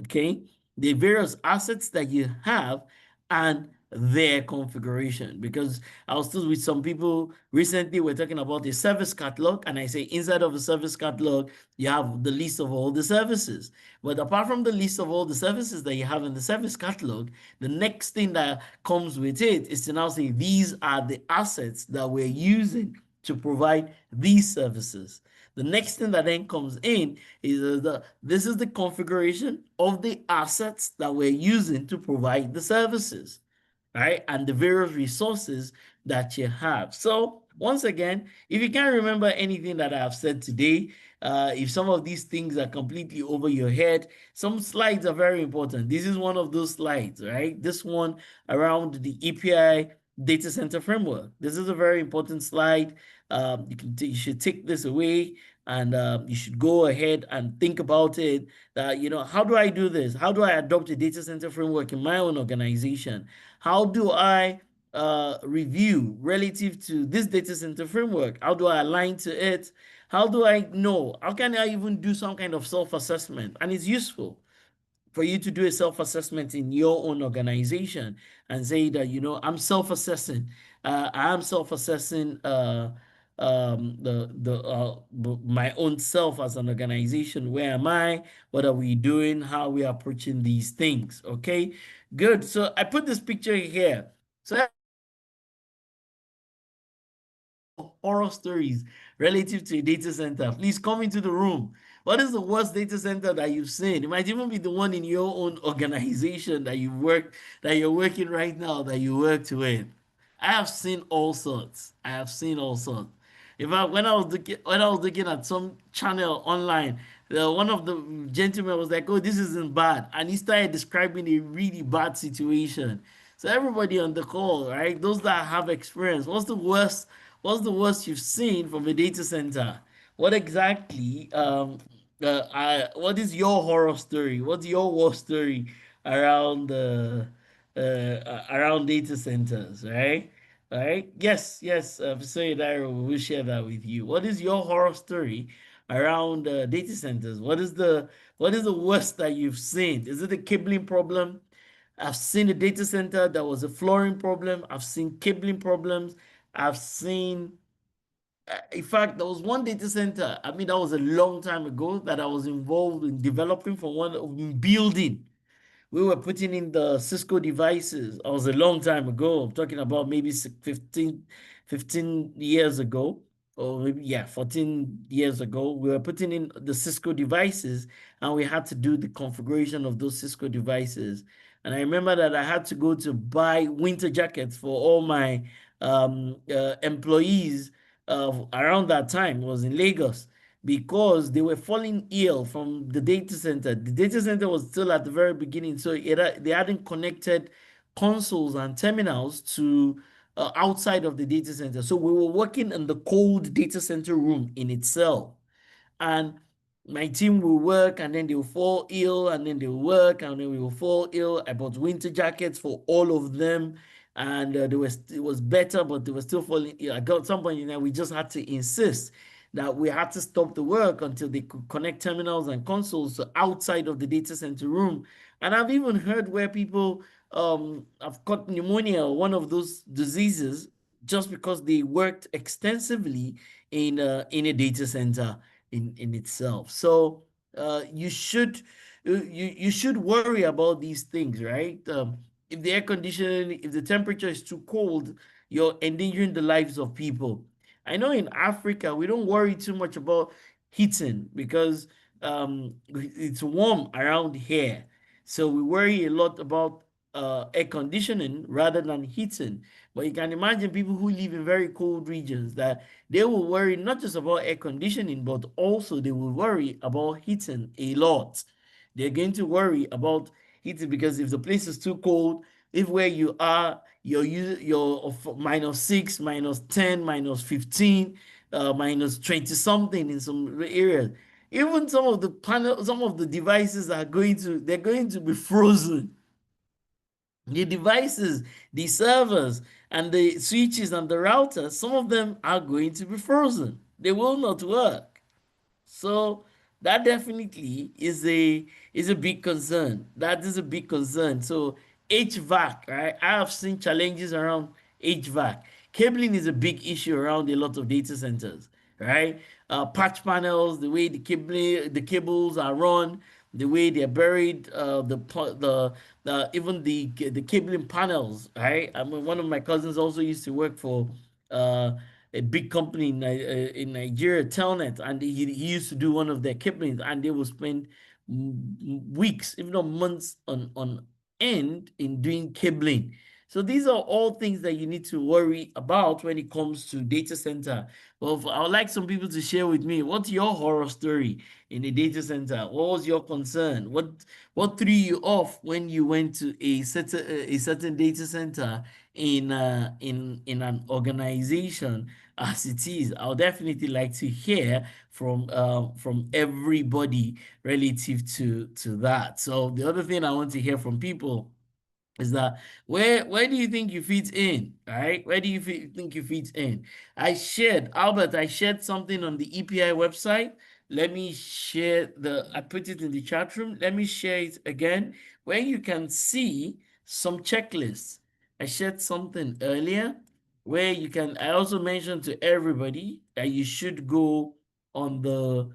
okay? The various assets that you have and their configuration. Because I was still with some people recently, we're talking about a service catalog, and I say inside of a service catalog, you have the list of all the services. But apart from the list of all the services that you have in the service catalog, the next thing that comes with it is to now say these are the assets that we're using to provide these services. The next thing that then comes in is this is the configuration of the assets that we're using to provide the services, right? And the various resources that you have. So once again, if you can't remember anything that I've said today, if some of these things are completely over your head, some slides are very important. This is one of those slides, right? This one around the API data center framework. This is a very important slide. You should take this away and you should go ahead and think about it. How do I do this? How do I adopt a data center framework in my own organization? How do I review relative to this data center framework? How do I align to it? How do I know? How can I even do some kind of self-assessment? And it's useful for you to do a self-assessment in your own organization and say that, I'm self-assessing. I am self-assessing my own self as an organization. Where am I? What are we doing? How are we approaching these things? Okay, good. So I put this picture here. So horror stories relative to a data center, please come into the room. What is the worst data center that you've seen? It might even be the one in your own organization that you're working right now, that you worked with. I have seen all sorts. I have seen all sorts. In fact, when I was looking at some channel online, one of the gentlemen was like, "Oh, this isn't bad," and he started describing a really bad situation. So everybody on the call, right? Those that have experience, what's the worst? What's the worst you've seen from a data center? What exactly? What is your horror story? What's your war story around around data centers, right? All right. Yes, yes. Professor Dairo will share that with you. What is your horror story around data centers? What is the worst that you've seen? Is it a cabling problem? I've seen a data center that was a flooring problem. I've seen cabling problems. I've seen, in fact, there was one data center. I mean, that was a long time ago that I was involved in developing for one building. We were putting in the Cisco devices. It was a long time ago. I'm talking about maybe 15 years ago, or maybe, yeah, 14 years ago. We were putting in the Cisco devices and we had to do the configuration of those Cisco devices. And I remember that I had to go to buy winter jackets for all my employees around that time. It was in Lagos because they were falling ill from the data center. The data center was still at the very beginning, so they hadn't connected consoles and terminals to outside of the data center. So we were working in the cold data center room in itself. And my team will work and then they'll fall ill and then they'll work and then we will fall ill. I bought winter jackets for all of them and it was better, but they were still falling ill. I got some point, we just had to insist that we had to stop the work until they could connect terminals and consoles to outside of the data center room. And I've even heard where people have caught pneumonia or one of those diseases just because they worked extensively in a data center in itself. So you should worry about these things, right? If the air conditioning, if the temperature is too cold, you're endangering the lives of people. I know in Africa we don't worry too much about heating because it's warm around here, so we worry a lot about air conditioning rather than heating. But you can imagine people who live in very cold regions that they will worry not just about air conditioning, but also they will worry about heating a lot. They're going to worry about heating because if the place is too cold, if where you are, you're -6, -10, -15, -20 something in some areas. Even some of the devices they're going to be frozen. The devices, the servers, and the switches and the routers, some of them are going to be frozen. They will not work. So that definitely is a big concern. That is a big concern. So HVAC, right? I have seen challenges around HVAC. Cabling is a big issue around a lot of data centers, right? Patch panels, the way the cables are run, the way they're buried, even the cabling panels, right? I mean, one of my cousins also used to work for uh, a big company in Nigeria, Telnet, and he used to do one of their cablings, and they will spend weeks, if not months, on end in doing cabling. So these are all things that you need to worry about when it comes to data center. Well, I would like some people to share with me, what's your horror story in a data center? What was your concern? What threw you off when you went to a certain data center in an organization as it is? I would definitely like to hear from everybody relative to that. So the other thing I want to hear from people is that where do you think you fit in, right? Where do you think you fit in? I shared something on the EPI website. Let me share I put it in the chat room. Let me share it again, where you can see some checklists. I shared something earlier where I also mentioned to everybody that you should go on the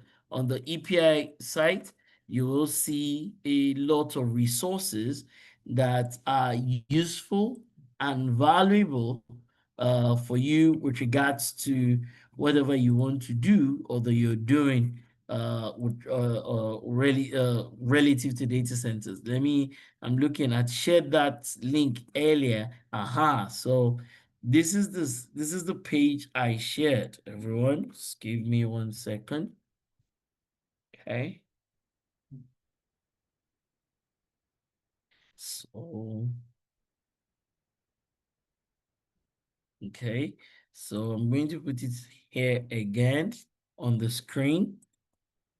EPI site. You will see a lot of resources that are useful and valuable for you with regards to whatever you want to do or that you're doing really relative to data centers. I'm looking at shared that link earlier. Aha. So this is the page I shared. Everyone, just give me 1 second. Okay. So okay, so I'm going to put it here again on the screen.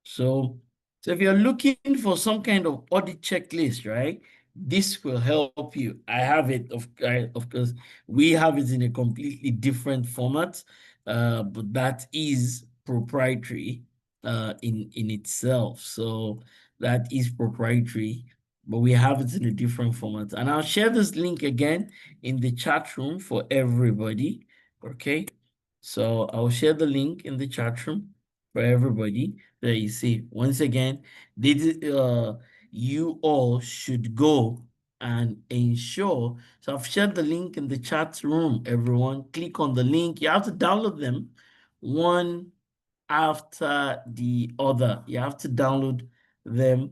So, so if you're looking for some kind of audit checklist, right, this will help you. I have it, of course, we have it in a completely different format, but that is proprietary in itself. So that is proprietary, but we have it in a different format. And I'll share this link again in the chat room for everybody. Okay, so I'll share the link in the chat room for everybody. There you see, once again, you all should go and ensure. So I've shared the link in the chat room, everyone. Click on the link. You have to download them one after the other. You have to download them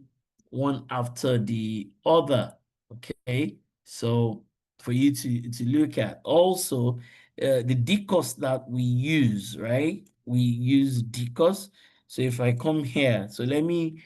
one after the other. Okay. So for you to look at. Also, the DCOS that we use, right? We use DCOS. So if I come here, so let me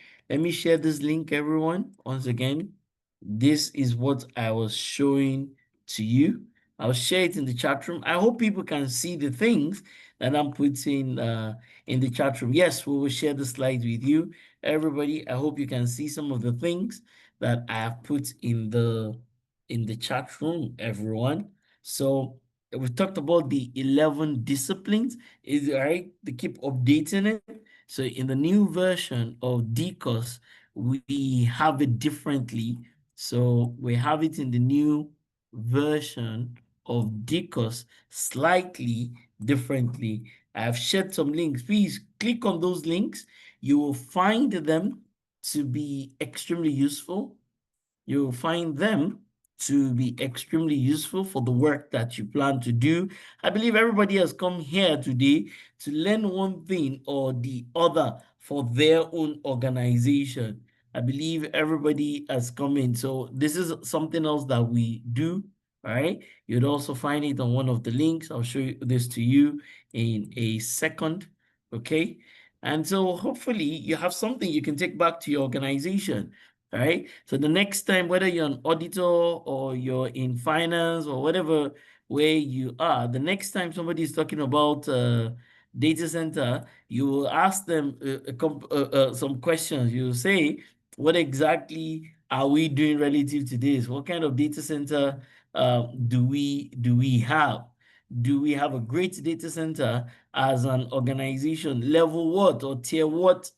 share this link, everyone. Once again, this is what I was showing to you. I'll share it in the chat room. I hope people can see the things that I'm putting in the chat room. Yes, we will share the slides with you, everybody. I hope you can see some of the things that I have put in the chat room, everyone. So we've talked about the 11 disciplines. Is it right? They keep updating it. So in the new version of DCOS, we have it differently. So we have it in the new version of DCOS slightly differently. I have shared some links. Please click on those links. You will find them to be extremely useful. You'll find them to be extremely useful for the work that you plan to do. I believe everybody has come here today to learn one thing or the other for their own organization. I believe everybody has come in. So this is something else that we do. All right. You'd also find it on one of the links. I'll show this to you in a second. Okay. And so hopefully you have something you can take back to your organization. All right. So the next time, whether you're an auditor or you're in finance or whatever way you are, the next time somebody is talking about data center, you will ask them some questions. You will say, what exactly are we doing relative to this? What kind of data center do we have? Do we have a great data center as an organization? Level what or tier what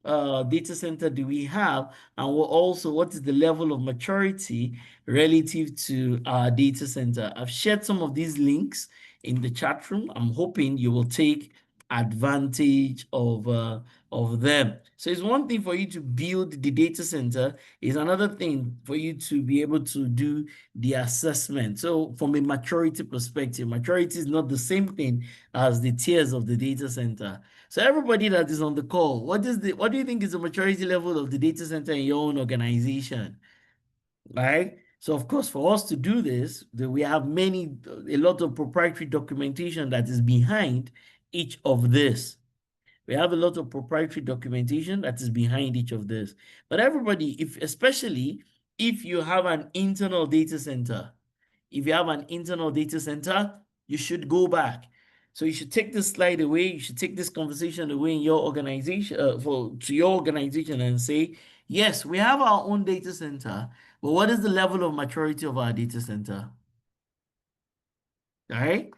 data center do we have, and what is the level of maturity relative to our data center? I've shared some of these links in the chat room. I'm hoping you will take advantage of them. So it's one thing for you to build the data center, is another thing for you to be able to do the assessment. So from a maturity perspective, maturity is not the same thing as the tiers of the data center. So everybody that is on the call, what do you think is the maturity level of the data center in your own organization? Right? So of course, for us to do this, we have a lot of proprietary documentation that is behind each of this. We have a lot of proprietary documentation that is behind each of this. But everybody, especially if you have an internal data center, if you have an internal data center, you should go back. So you should take this slide away. You should take this conversation away in your organization, to your organization, and say, yes, we have our own data center, But what is the level of maturity of our data center? All right.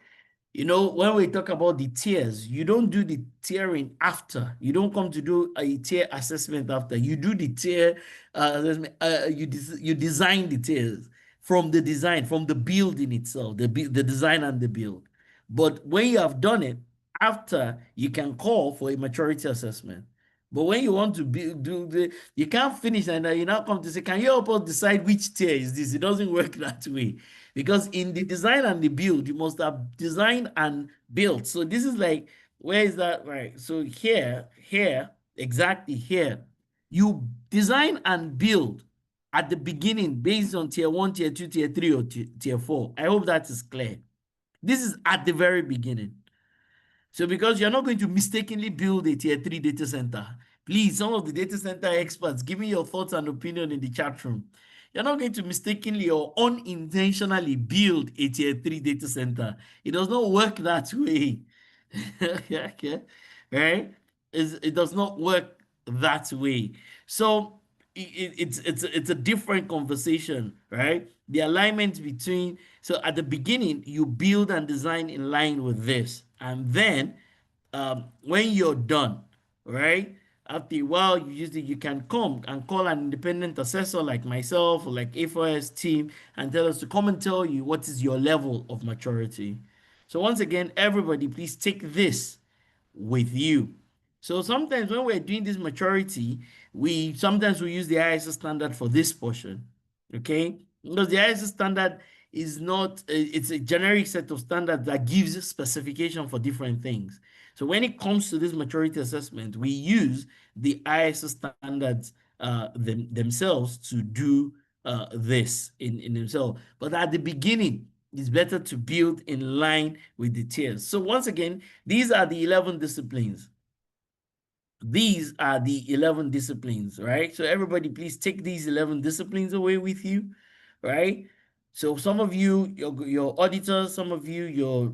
When we talk about the tiers, you don't do the tiering after. You don't come to do a tier assessment after. You do the tier assessment. You design the tiers from the design, from the building itself, the design and the build. But when you have done it, after you can call for a maturity assessment. But when you want to you can't finish and then you now come to say, can you help us decide which tier is this? It doesn't work that way. Because in the design and the build, you must have designed and built. So this is like, where is that? Right. So here, exactly here, you design and build at the beginning based on tier one, tier two, tier three, or tier four. I hope that is clear. This is at the very beginning. So because you're not going to mistakenly build a tier 3 data center, please, some of the data center experts, give me your thoughts and opinion in the chat room. You're not going to mistakenly or unintentionally build a tier 3 data center. It does not work that way. Okay. Right? It does not work that way. So it's a different conversation, right? The alignment between, so at the beginning you build and design in line with this, and then when you're done, right, after a while you can come and call an independent assessor like myself or like A4S team and tell us to come and tell you what is your level of maturity. So once again, everybody, please take this with you. So sometimes when we're doing this maturity, we use the ISO standard for this portion, okay? Because the ISO standard is not, it's a generic set of standards that gives specification for different things. So when it comes to this maturity assessment, we use the ISO standards themselves to do this in themselves. But at the beginning, it's better to build in line with the tiers. So once again, these are the 11 disciplines. These are the 11 disciplines, right? So everybody, please take these 11 disciplines away with you, right? So some of you, your auditors, some of you, your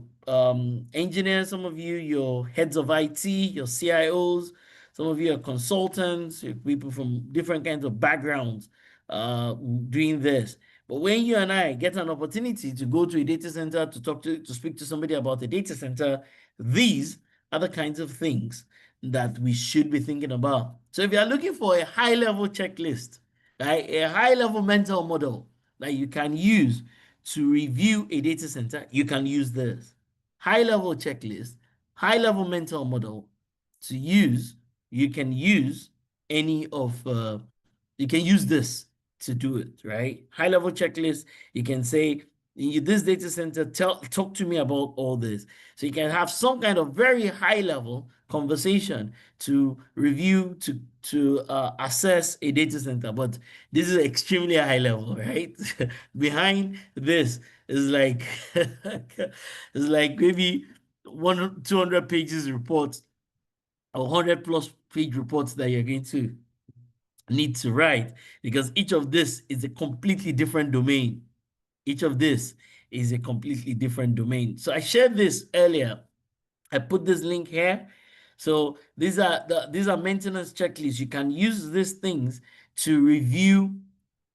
engineers, some of you, your heads of IT, your CIOs, some of you are consultants, people from different kinds of backgrounds doing this. But when you and I get an opportunity to go to a data center to speak to somebody about a data center, these are the kinds of things that we should be thinking about. So if you are looking for a high level checklist, right, a high level mental model that you can use to review a data center, you can use this. High level checklist, high level mental model to use, you can use any of, you can use this to do it, right? High level checklist, you can say, in this data center, talk to me about all this. So you can have some kind of very high level conversation to review, to assess a data center. But this is extremely high level, right? Behind this is like it's like maybe 200 pages reports or 100 plus page reports that you're going to need to write, because each of this is a completely different domain. Each of this is a completely different domain. So I shared this earlier. I put this link here. So these are maintenance checklists. You can use these things to review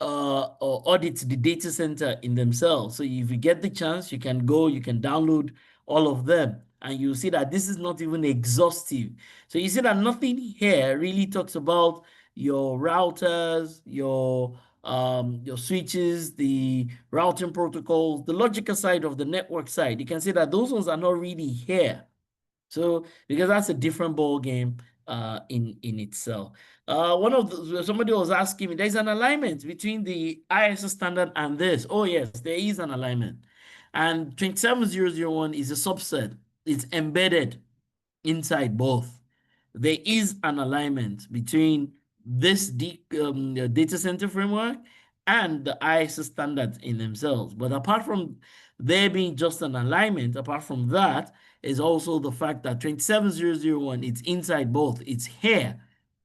or audit the data center in themselves. So if you get the chance, you can go, you can download all of them, and you'll see that this is not even exhaustive. So you see that nothing here really talks about your routers, your switches, the routing protocols, the logical side of the network side. You can see that those ones are not really here. So because that's a different ball game in itself. Somebody was asking me, there's an alignment between the ISO standard and this. Oh yes, there is an alignment. And 27001 is a subset. It's embedded inside both. There is an alignment between this data center framework and the ISO standards in themselves. But apart from there being just an alignment, apart from that, is also the fact that 27001, it's inside both. It's here,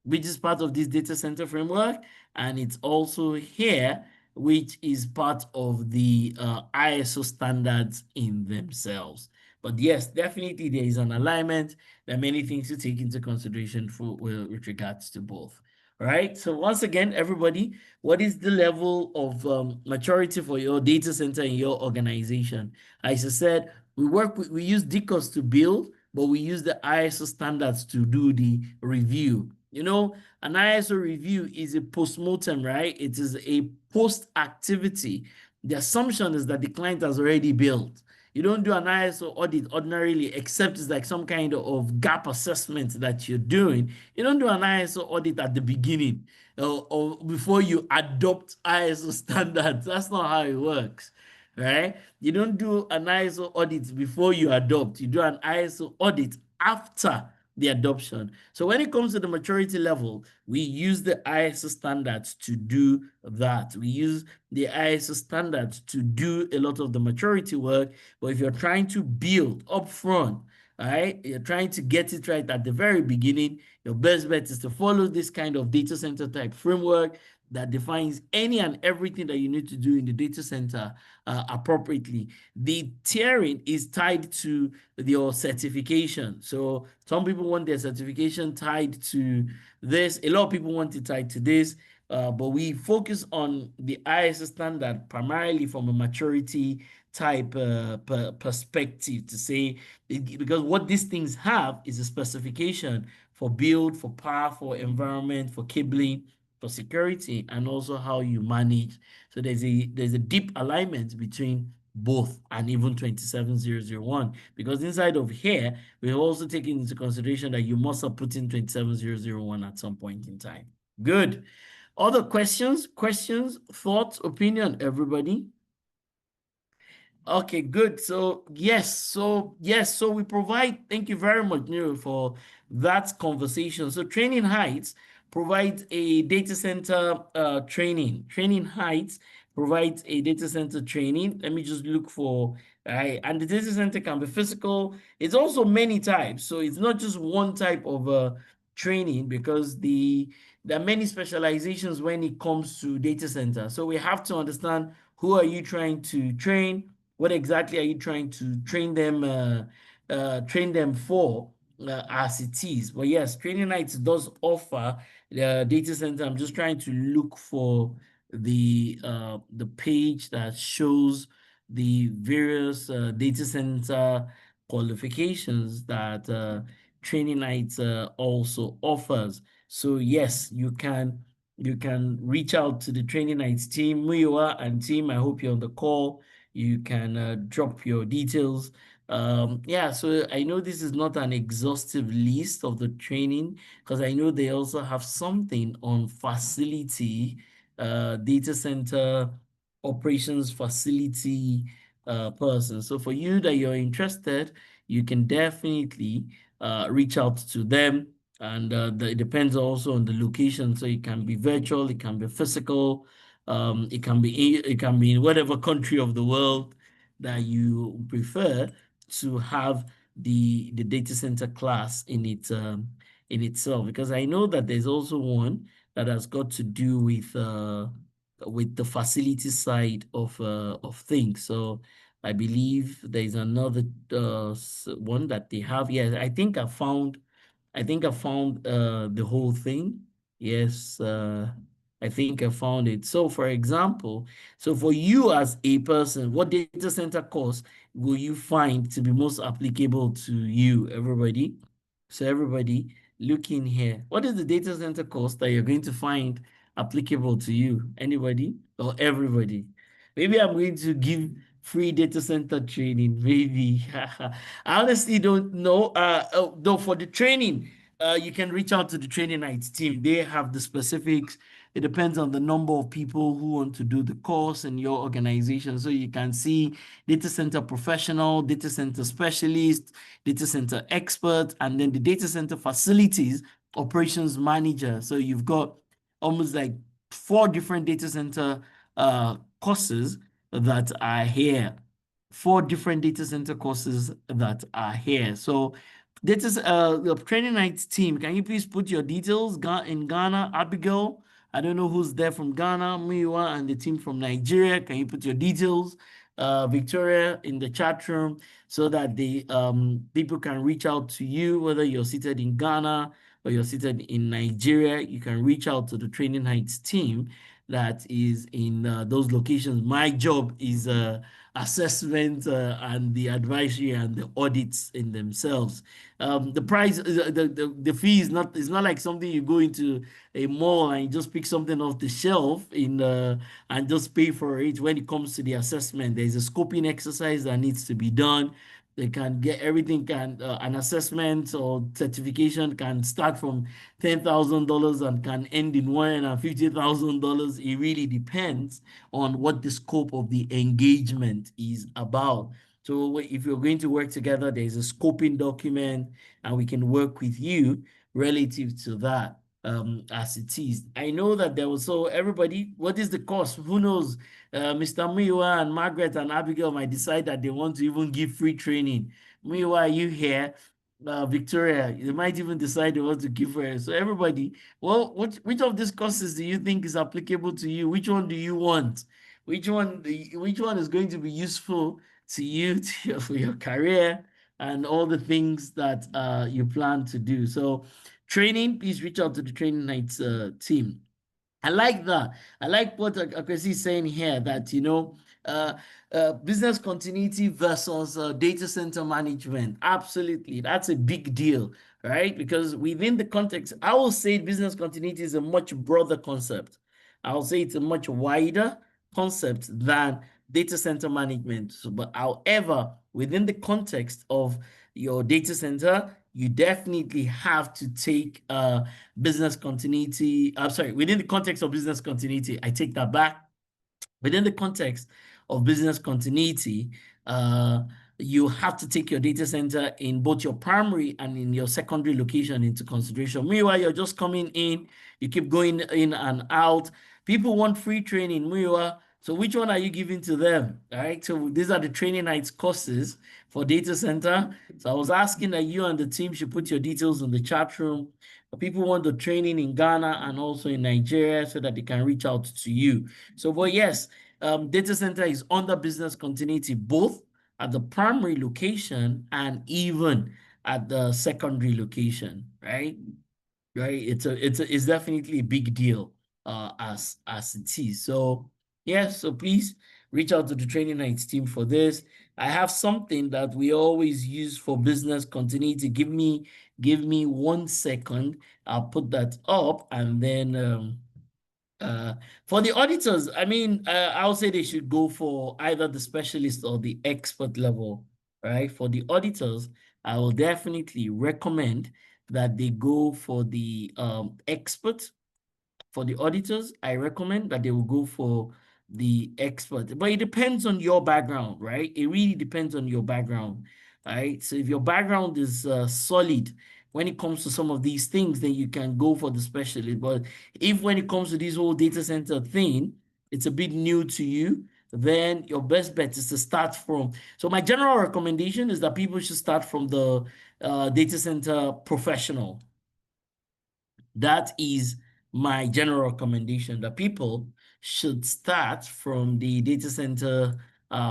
which is part of this data center framework, and it's also here, which is part of the ISO standards in themselves. But yes, definitely there is an alignment. There are many things to take into consideration with regards to both. right? So once again, everybody, what is the level of maturity for your data center in your organization? As I said, we use DCOS to build, but we use the ISO standards to do the review. You know, an ISO review is a post-mortem, right? It is a post-activity. The assumption is that the client has already built. You don't do an ISO audit ordinarily, except it's like some kind of gap assessment that you're doing. You don't do an ISO audit at the beginning or before you adopt ISO standards. That's not how it works, right? You don't do an ISO audit before you adopt. You do an ISO audit after the adoption. So when it comes to the maturity level, we use the ISO standards to do that. We use the ISO standards to do a lot of the maturity work. But if you're trying to build upfront, all right, you're trying to get it right at the very beginning, your best bet is to follow this kind of data center type framework that defines any and everything that you need to do in the data center appropriately. The tiering is tied to your certification. So some people want their certification tied to this. A lot of people want it tied to this. But we focus on the ISO standard primarily from a maturity type perspective to say, because what these things have is a specification for build, for power, for environment, for cabling, for security, and also how you manage. So there's a deep alignment between both and even 27001, because inside of here we're also taking into consideration that you must have put in 27001 at some point in time. Good. Other questions, thoughts, opinion, everybody? Okay, good. So we provide, thank you very much, Nero, for that conversation. So Training Heights provides a data center training. Training Heights provides a data center training. Let me just look for, and the data center can be physical. It's also many types. So it's not just one type of training, because there are many specializations when it comes to data center. So we have to understand, who are you trying to train? What exactly are you trying to train them for as it is? But yes, Training Nights does offer the data center. I'm just trying to look for the page that shows the various data center qualifications that Training Nights also offers. So yes, you can reach out to the Training Nights team, Muiwa and team. I hope you're on the call. You can drop your details. Yeah, so I know this is not an exhaustive list of the training, because I know they also have something on facility, data center operations facility person. So for you that you're interested, you can definitely reach out to them. And it depends also on the location. So it can be virtual, it can be physical, it can be in whatever country of the world that you prefer to have the data center class in itself. Because I know that there's also one that has got to do with the facility side of things. So I believe there is another one that they have. Yeah, I think I found the whole thing. Yes, I think I found it. So for example, so for you as a person, what data center course will you find to be most applicable to you, everybody? So everybody, look in here. What is the data center course that you're going to find applicable to you? Anybody or everybody? Maybe I'm going to give free data center training, maybe. I honestly don't know. Though for the training, you can reach out to the Training Nights team. They have the specifics. It depends on the number of people who want to do the course in your organization. So you can see data center professional, data center specialist, data center expert, and then the data center facilities operations manager. So you've got almost like 4 different data center courses that are here. 4 different data center courses that are here. So the Training Nights team, can you please put your details in Ghana? Abigail, I don't know who's there from Ghana, Miwa and the team from Nigeria. Can you put your details, Victoria, in the chat room, so that the people can reach out to you, whether you're seated in Ghana or you're seated in Nigeria, you can reach out to the Training Heights team that is in those locations. My job is assessment and the advisory and the audits in themselves. The price, the fee is not like something you go into a mall and you just pick something off the shelf and just pay for it. When it comes to the assessment, there's a scoping exercise that needs to be done. They can get everything can an assessment or certification can start from $10,000 and can end in $150,000. It really depends on what the scope of the engagement is about. So if you're going to work together, there's a scoping document, and we can work with you relative to that as it is. I know that there was so everybody, what is the cost? Who knows? Mr. Muiwa and Margaret and Abigail might decide that they want to even give free training. Muiwa, are you here? Victoria, they might even decide they want to give her. So everybody, well, which of these courses do you think is applicable to you? Which one do you want? Which one is going to be useful to you for your career and all the things that you plan to do? So training, please reach out to the Training Nights team. I like that. I like what Akwesi is saying here that, uh, business continuity versus data center management. Absolutely. That's a big deal, right? Because within the context, I will say business continuity is a much broader concept. I will say it's a much wider concept than data center management. So, but however, within the context of your data center, you definitely have to take business continuity. I'm sorry, within the context of business continuity, I take that back. Within the context of business continuity, uh, you have to take your data center in both your primary and in your secondary location into consideration. Meanwhile, you're just coming in, you keep going in and out. People want free training, Meanwhile, so which one are you giving to them? All right. So these are the Training Nights courses for data center. So I was asking that you and the team should put your details in the chat room. People want the training in Ghana and also in Nigeria so that they can reach out to you. So, but yes, data center is under business continuity, both at the primary location and even at the secondary location, right? Right. It's definitely a big deal as it is. So yes, so please reach out to the Training Nights team for this. I have something that we always use for business continuity. Give me 1 second. I'll put that up, and then for the auditors, I mean, I'll say they should go for either the specialist or the expert level, right? For the auditors, I will definitely recommend that they go for the expert. For the auditors, I recommend that they will go for the expert. But it depends on your background, right? It really depends on your background, right? So if your background is solid when it comes to some of these things, then you can go for the specialist. But if when it comes to this whole data center thing, it's a bit new to you, then your best bet is to start from. So my general recommendation is that people should start from the data center professional. That is my general recommendation, that people should start from the data center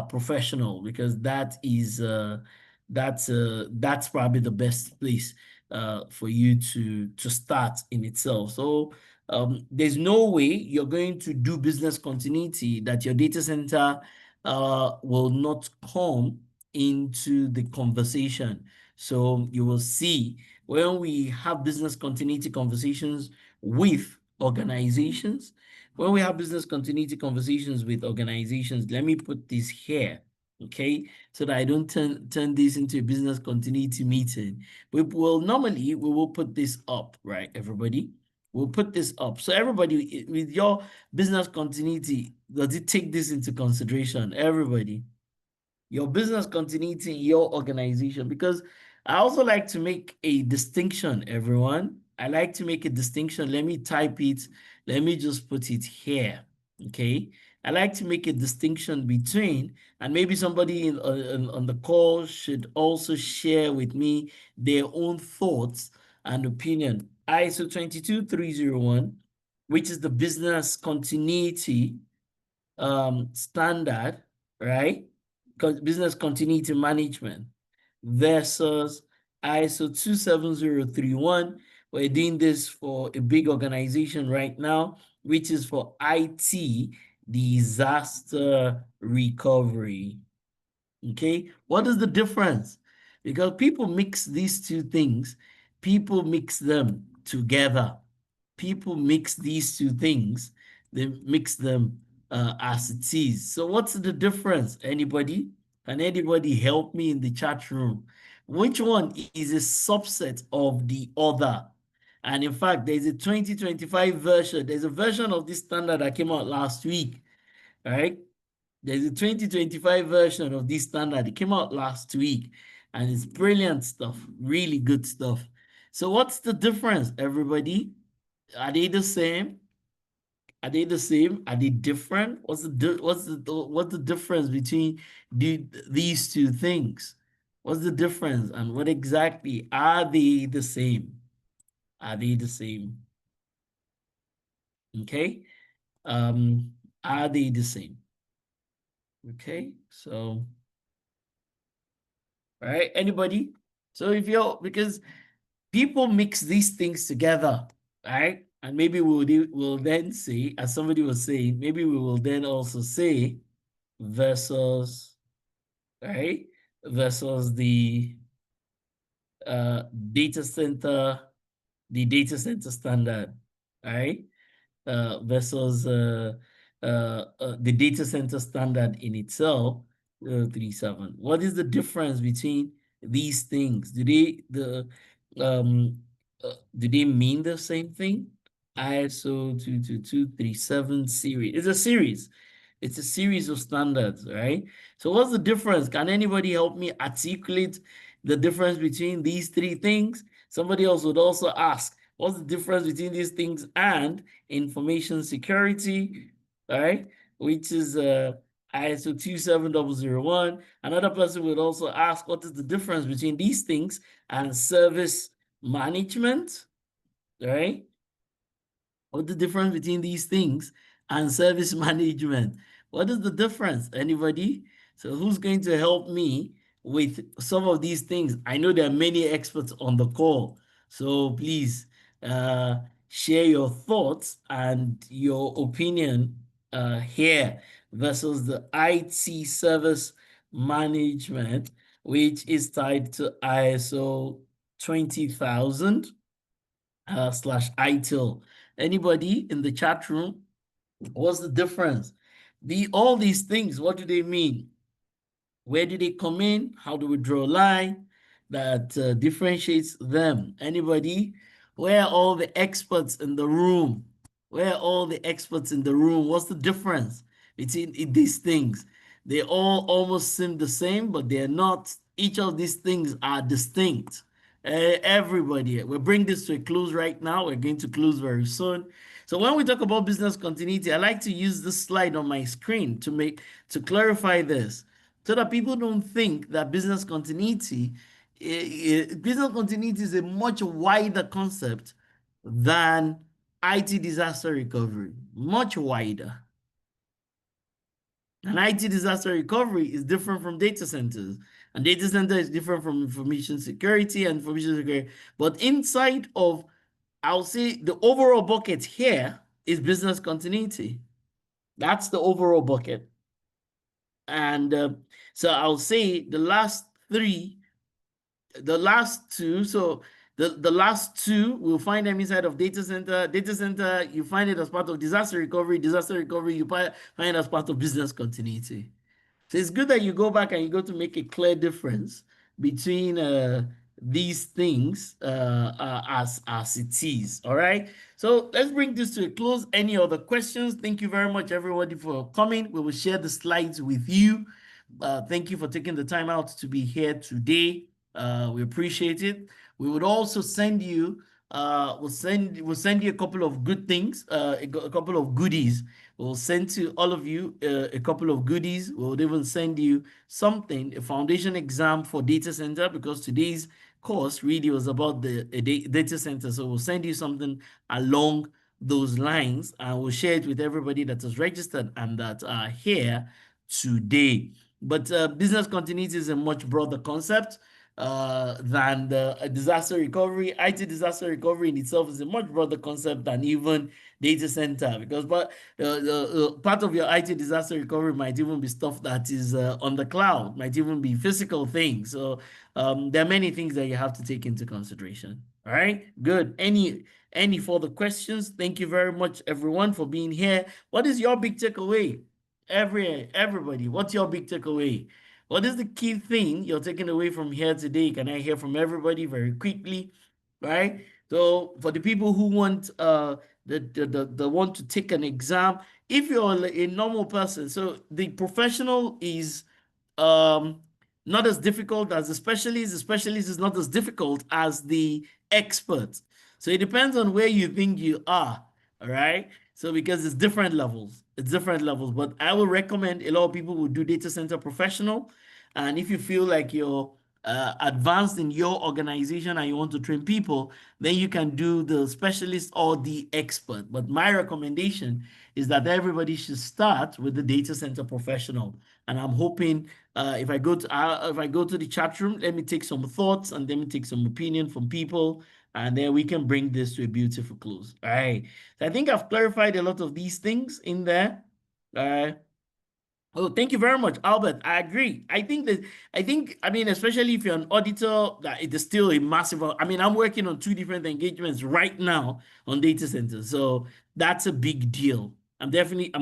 professional, because that's probably the best place for you to start in itself. So there's no way you're going to do business continuity that your data center will not come into the conversation. So you will see when we have business continuity conversations with organizations, when we have business continuity conversations with organizations, let me put this here, okay, so that I don't turn this into a business continuity meeting. We will put this up, right, everybody? We'll put this up. So everybody, with your business continuity, does it take this into consideration? Everybody, your business continuity in your organization, because I also like to make a distinction, everyone. I like to make a distinction. Let me type it. Let me just put it here. Okay. I like to make a distinction between, and maybe somebody on the call should also share with me their own thoughts and opinion. ISO 22301, which is the business continuity standard, right? Business continuity management versus ISO 27031, We're doing this for a big organization right now, which is for IT disaster recovery. Okay, what is the difference? Because people mix these two things, people mix them together. People mix these two things, they mix them as it is. So, what's the difference? Anybody? Can anybody help me in the chat room? Which one is a subset of the other? And in fact, there's a 2025 version, there's a version of this standard that came out last week, all right? There's a 2025 version of this standard. It came out last week and it's brilliant stuff, really good stuff. So what's the difference, everybody? Are they the same? Are they the same? Are they different? What's the difference between these two things? What's the difference and what exactly are they the same? Are they the same? Okay. Are they the same? Okay, so all right, anybody? So if you're because people mix these things together, right? And maybe we'll then say, as somebody was saying, maybe we will then also say versus, right? Versus uh data center, the data center standard, right? Versus the data center standard in itself, 37. What is the difference between these things? Do they mean the same thing? ISO 22237 series. It's a series. It's a series of standards, right? So what's the difference? Can anybody help me articulate the difference between these three things? Somebody else would also ask, what's the difference between these things and information security, right? Which is ISO 27001. Another person would also ask, what is the difference between these things and service management, right? What's the difference between these things and service management? What is the difference? Anybody? So who's going to help me with some of these things? I know there are many experts on the call, so please share your thoughts and your opinion here versus the IT service management, which is tied to ISO 20000 slash ITIL. Anybody in the chat room? What's the difference? All these things, what do they mean? Where do they come in? How do we draw a line that differentiates them? Anybody? Where are all the experts in the room? Where are all the experts in the room? What's the difference between these things? They all almost seem the same, but they're not. Each of these things are distinct. Everybody, we bring this to a close right now. We're going to close very soon. So when we talk about business continuity, I like to use this slide on my screen to clarify this, so that people don't think that business continuity is a much wider concept than IT disaster recovery, much wider. And IT disaster recovery is different from data centers. And data center is different from information security and information security. But inside of, I'll say the overall bucket here is business continuity. That's the overall bucket. And so I'll say the last two, so the last two, we'll find them inside of data center. Data center, you find it as part of disaster recovery. Disaster recovery, you find it as part of business continuity. So it's good that you go back and you go to make a clear difference between these things as it is. All right. So let's bring this to a close. Any other questions? Thank you very much, everybody, for coming. We will share the slides with you. Thank you for taking the time out to be here today. We appreciate it. We would also send you we'll send you a couple of good things, a couple of goodies. We'll send to all of you a couple of goodies. We'll even send you something, a foundation exam for data center, because today's course really was about the data center. So we'll send you something along those lines, and we'll share it with everybody that is registered and that are here today. But business continuity is a much broader concept. than the disaster recovery. IT disaster recovery in itself is a much broader concept than even data center, because part of your IT disaster recovery might even be stuff that is on the cloud, might even be physical things. So there are many things that you have to take into consideration. All right, good. Any further questions? Thank you very much, everyone, for being here. What is your big takeaway? Everybody, what's your big takeaway? What is the key thing you're taking away from here today? Can I hear from everybody very quickly? Right? So for the people who want the want to take an exam, if you're a normal person, so the professional is um not as difficult as the specialist is not as difficult as the expert. So it depends on where you think you are. All right. So because it's different levels. But I will recommend a lot of people will do data center professional. And if you feel like you're advanced in your organization and you want to train people, then you can do the specialist or the expert. But my recommendation is that everybody should start with the data center professional. And I'm hoping if I go to the chat room, let me take some thoughts and let me take some opinion from people, and then we can bring this to a beautiful close. All right. So I think I've clarified a lot of these things in there. All right. Oh, thank you very much, Albert. I agree. I mean, especially if you're an auditor, that it is still a massive. I mean, I'm working on two different engagements right now on data centers, so that's a big deal. I'm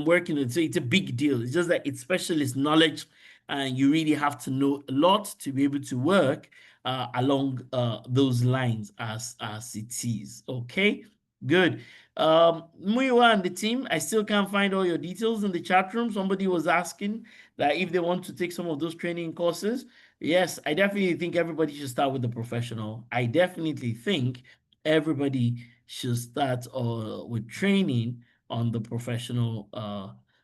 working on it, so it's a big deal. It's just that it's specialist knowledge, and you really have to know a lot to be able to work along those lines as it is. Okay, good. Muiwa and the team, I still can't find all your details in the chat room. Somebody was asking that if they want to take some of those training courses. Yes, I definitely think everybody should start with the professional. I definitely think everybody should start with training on the professional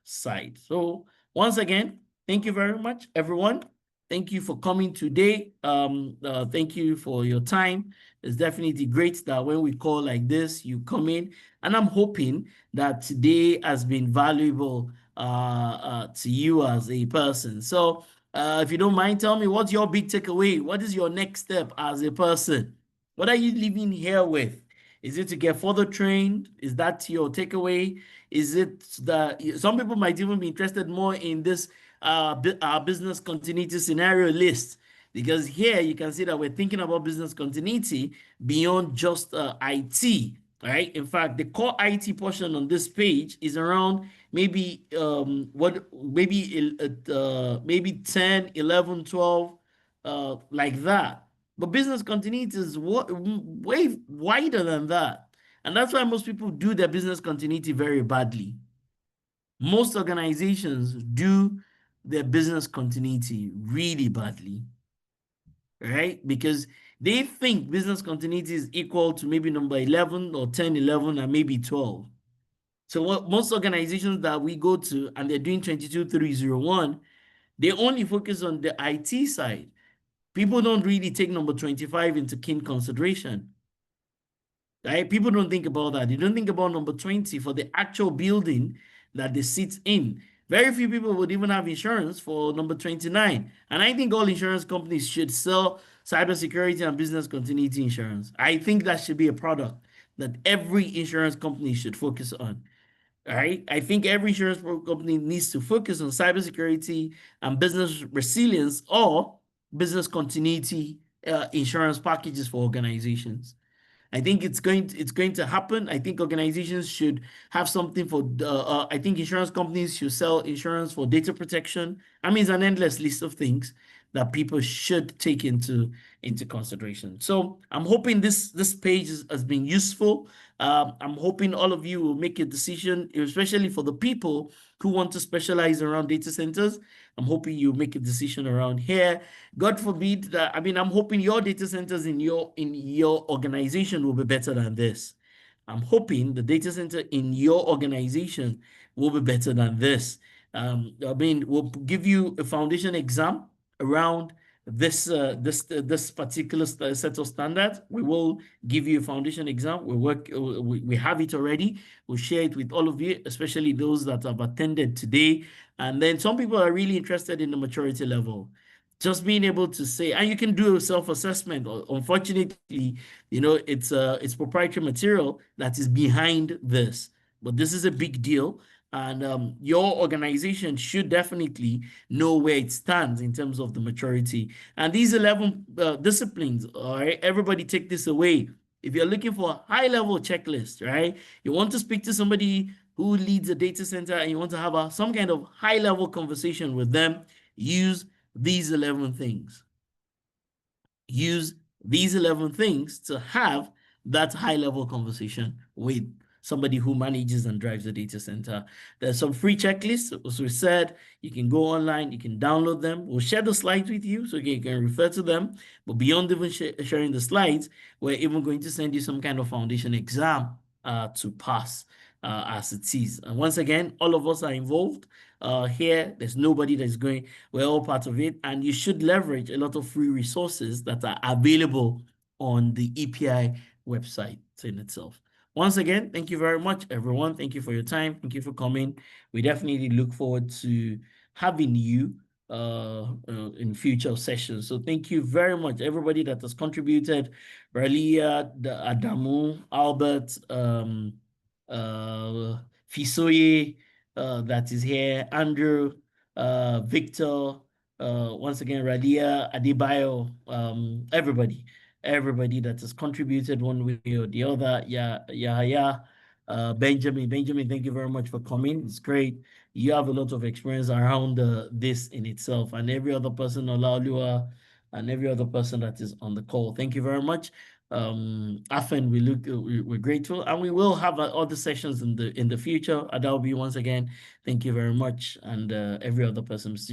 side. So once again, thank you very much, everyone. Thank you for coming today. Thank you for your time. It's definitely great that when we call like this, you come in. And I'm hoping that today has been valuable to you as a person. So if you don't mind, tell me, what's your big takeaway? What is your next step as a person? What are you living here with? Is it to get further trained? Is that your takeaway? Is it that some people might even be interested more in this business continuity scenario list? Because here you can see that we're thinking about business continuity beyond just IT, right? In fact, the core IT portion on this page is around maybe maybe 10, 11, 12, like that. But business continuity is way wider than that. And that's why most people do their business continuity very badly. Most organizations do their business continuity really badly, right? Because they think business continuity is equal to maybe number 11 or 10, 11, and maybe 12. So what most organizations that we go to and they're doing 22301, they only focus on the IT side. People don't really take number 25 into keen consideration. Right? People don't think about that. They don't think about number 20 for the actual building that they sit in. Very few people would even have insurance for number 29. And I think all insurance companies should sell cybersecurity and business continuity insurance. I think that should be a product that every insurance company should focus on. All right. I think every insurance company needs to focus on cybersecurity and business resilience or business continuity insurance packages for organizations. I think it's going to happen. I think organizations should have something for. I think insurance companies should sell insurance for data protection. I mean, it's an endless list of things that people should take into consideration. So I'm hoping this page has been useful. I'm hoping all of you will make a decision, especially for the people who want to specialize around data centers. I'm hoping you make a decision around here. God forbid that, I mean, I'm hoping your data centers in your organization will be better than this. I'm hoping the data center in your organization will be better than this. I mean, we'll give you a foundation exam around this particular set of standards. We will give you a foundation exam. We have it already. We'll share it with all of you, especially those that have attended today. And then some people are really interested in the maturity level. Just being able to say, and you can do a self-assessment. Unfortunately, it's proprietary material that is behind this, but this is a big deal. And your organization should definitely know where it stands in terms of the maturity. And these 11 disciplines, all right, everybody take this away. If you're looking for a high-level checklist, right, you want to speak to somebody who leads a data center and you want to have some kind of high-level conversation with them, use these 11 things. Use these 11 things to have that high level conversation with somebody who manages and drives the data center. There's some free checklists. As we said, you can go online, you can download them. We'll share the slides with you so you can refer to them. But beyond even sharing the slides, we're even going to send you some kind of foundation exam to pass as it is. And once again, all of us are involved here. There's nobody that's going, we're all part of it. And you should leverage a lot of free resources that are available on the EPI website in itself. Once again, thank you very much, everyone. Thank you for your time. Thank you for coming. We definitely look forward to having you in future sessions. So thank you very much, everybody that has contributed. Ralia, Adamu, Albert, Fisoye, that is here, Andrew, Victor, once again, Radia, Adebayo, everybody that has contributed one way or the other. Yeah. Benjamin, thank you very much for coming. It's great. You have a lot of experience around this in itself, and every other person, Olaoluwa, and every other person that is on the call. Thank you very much. Often we're grateful, and we will have other sessions in the future. Adalbi, once again, thank you very much, and every other person, Mr.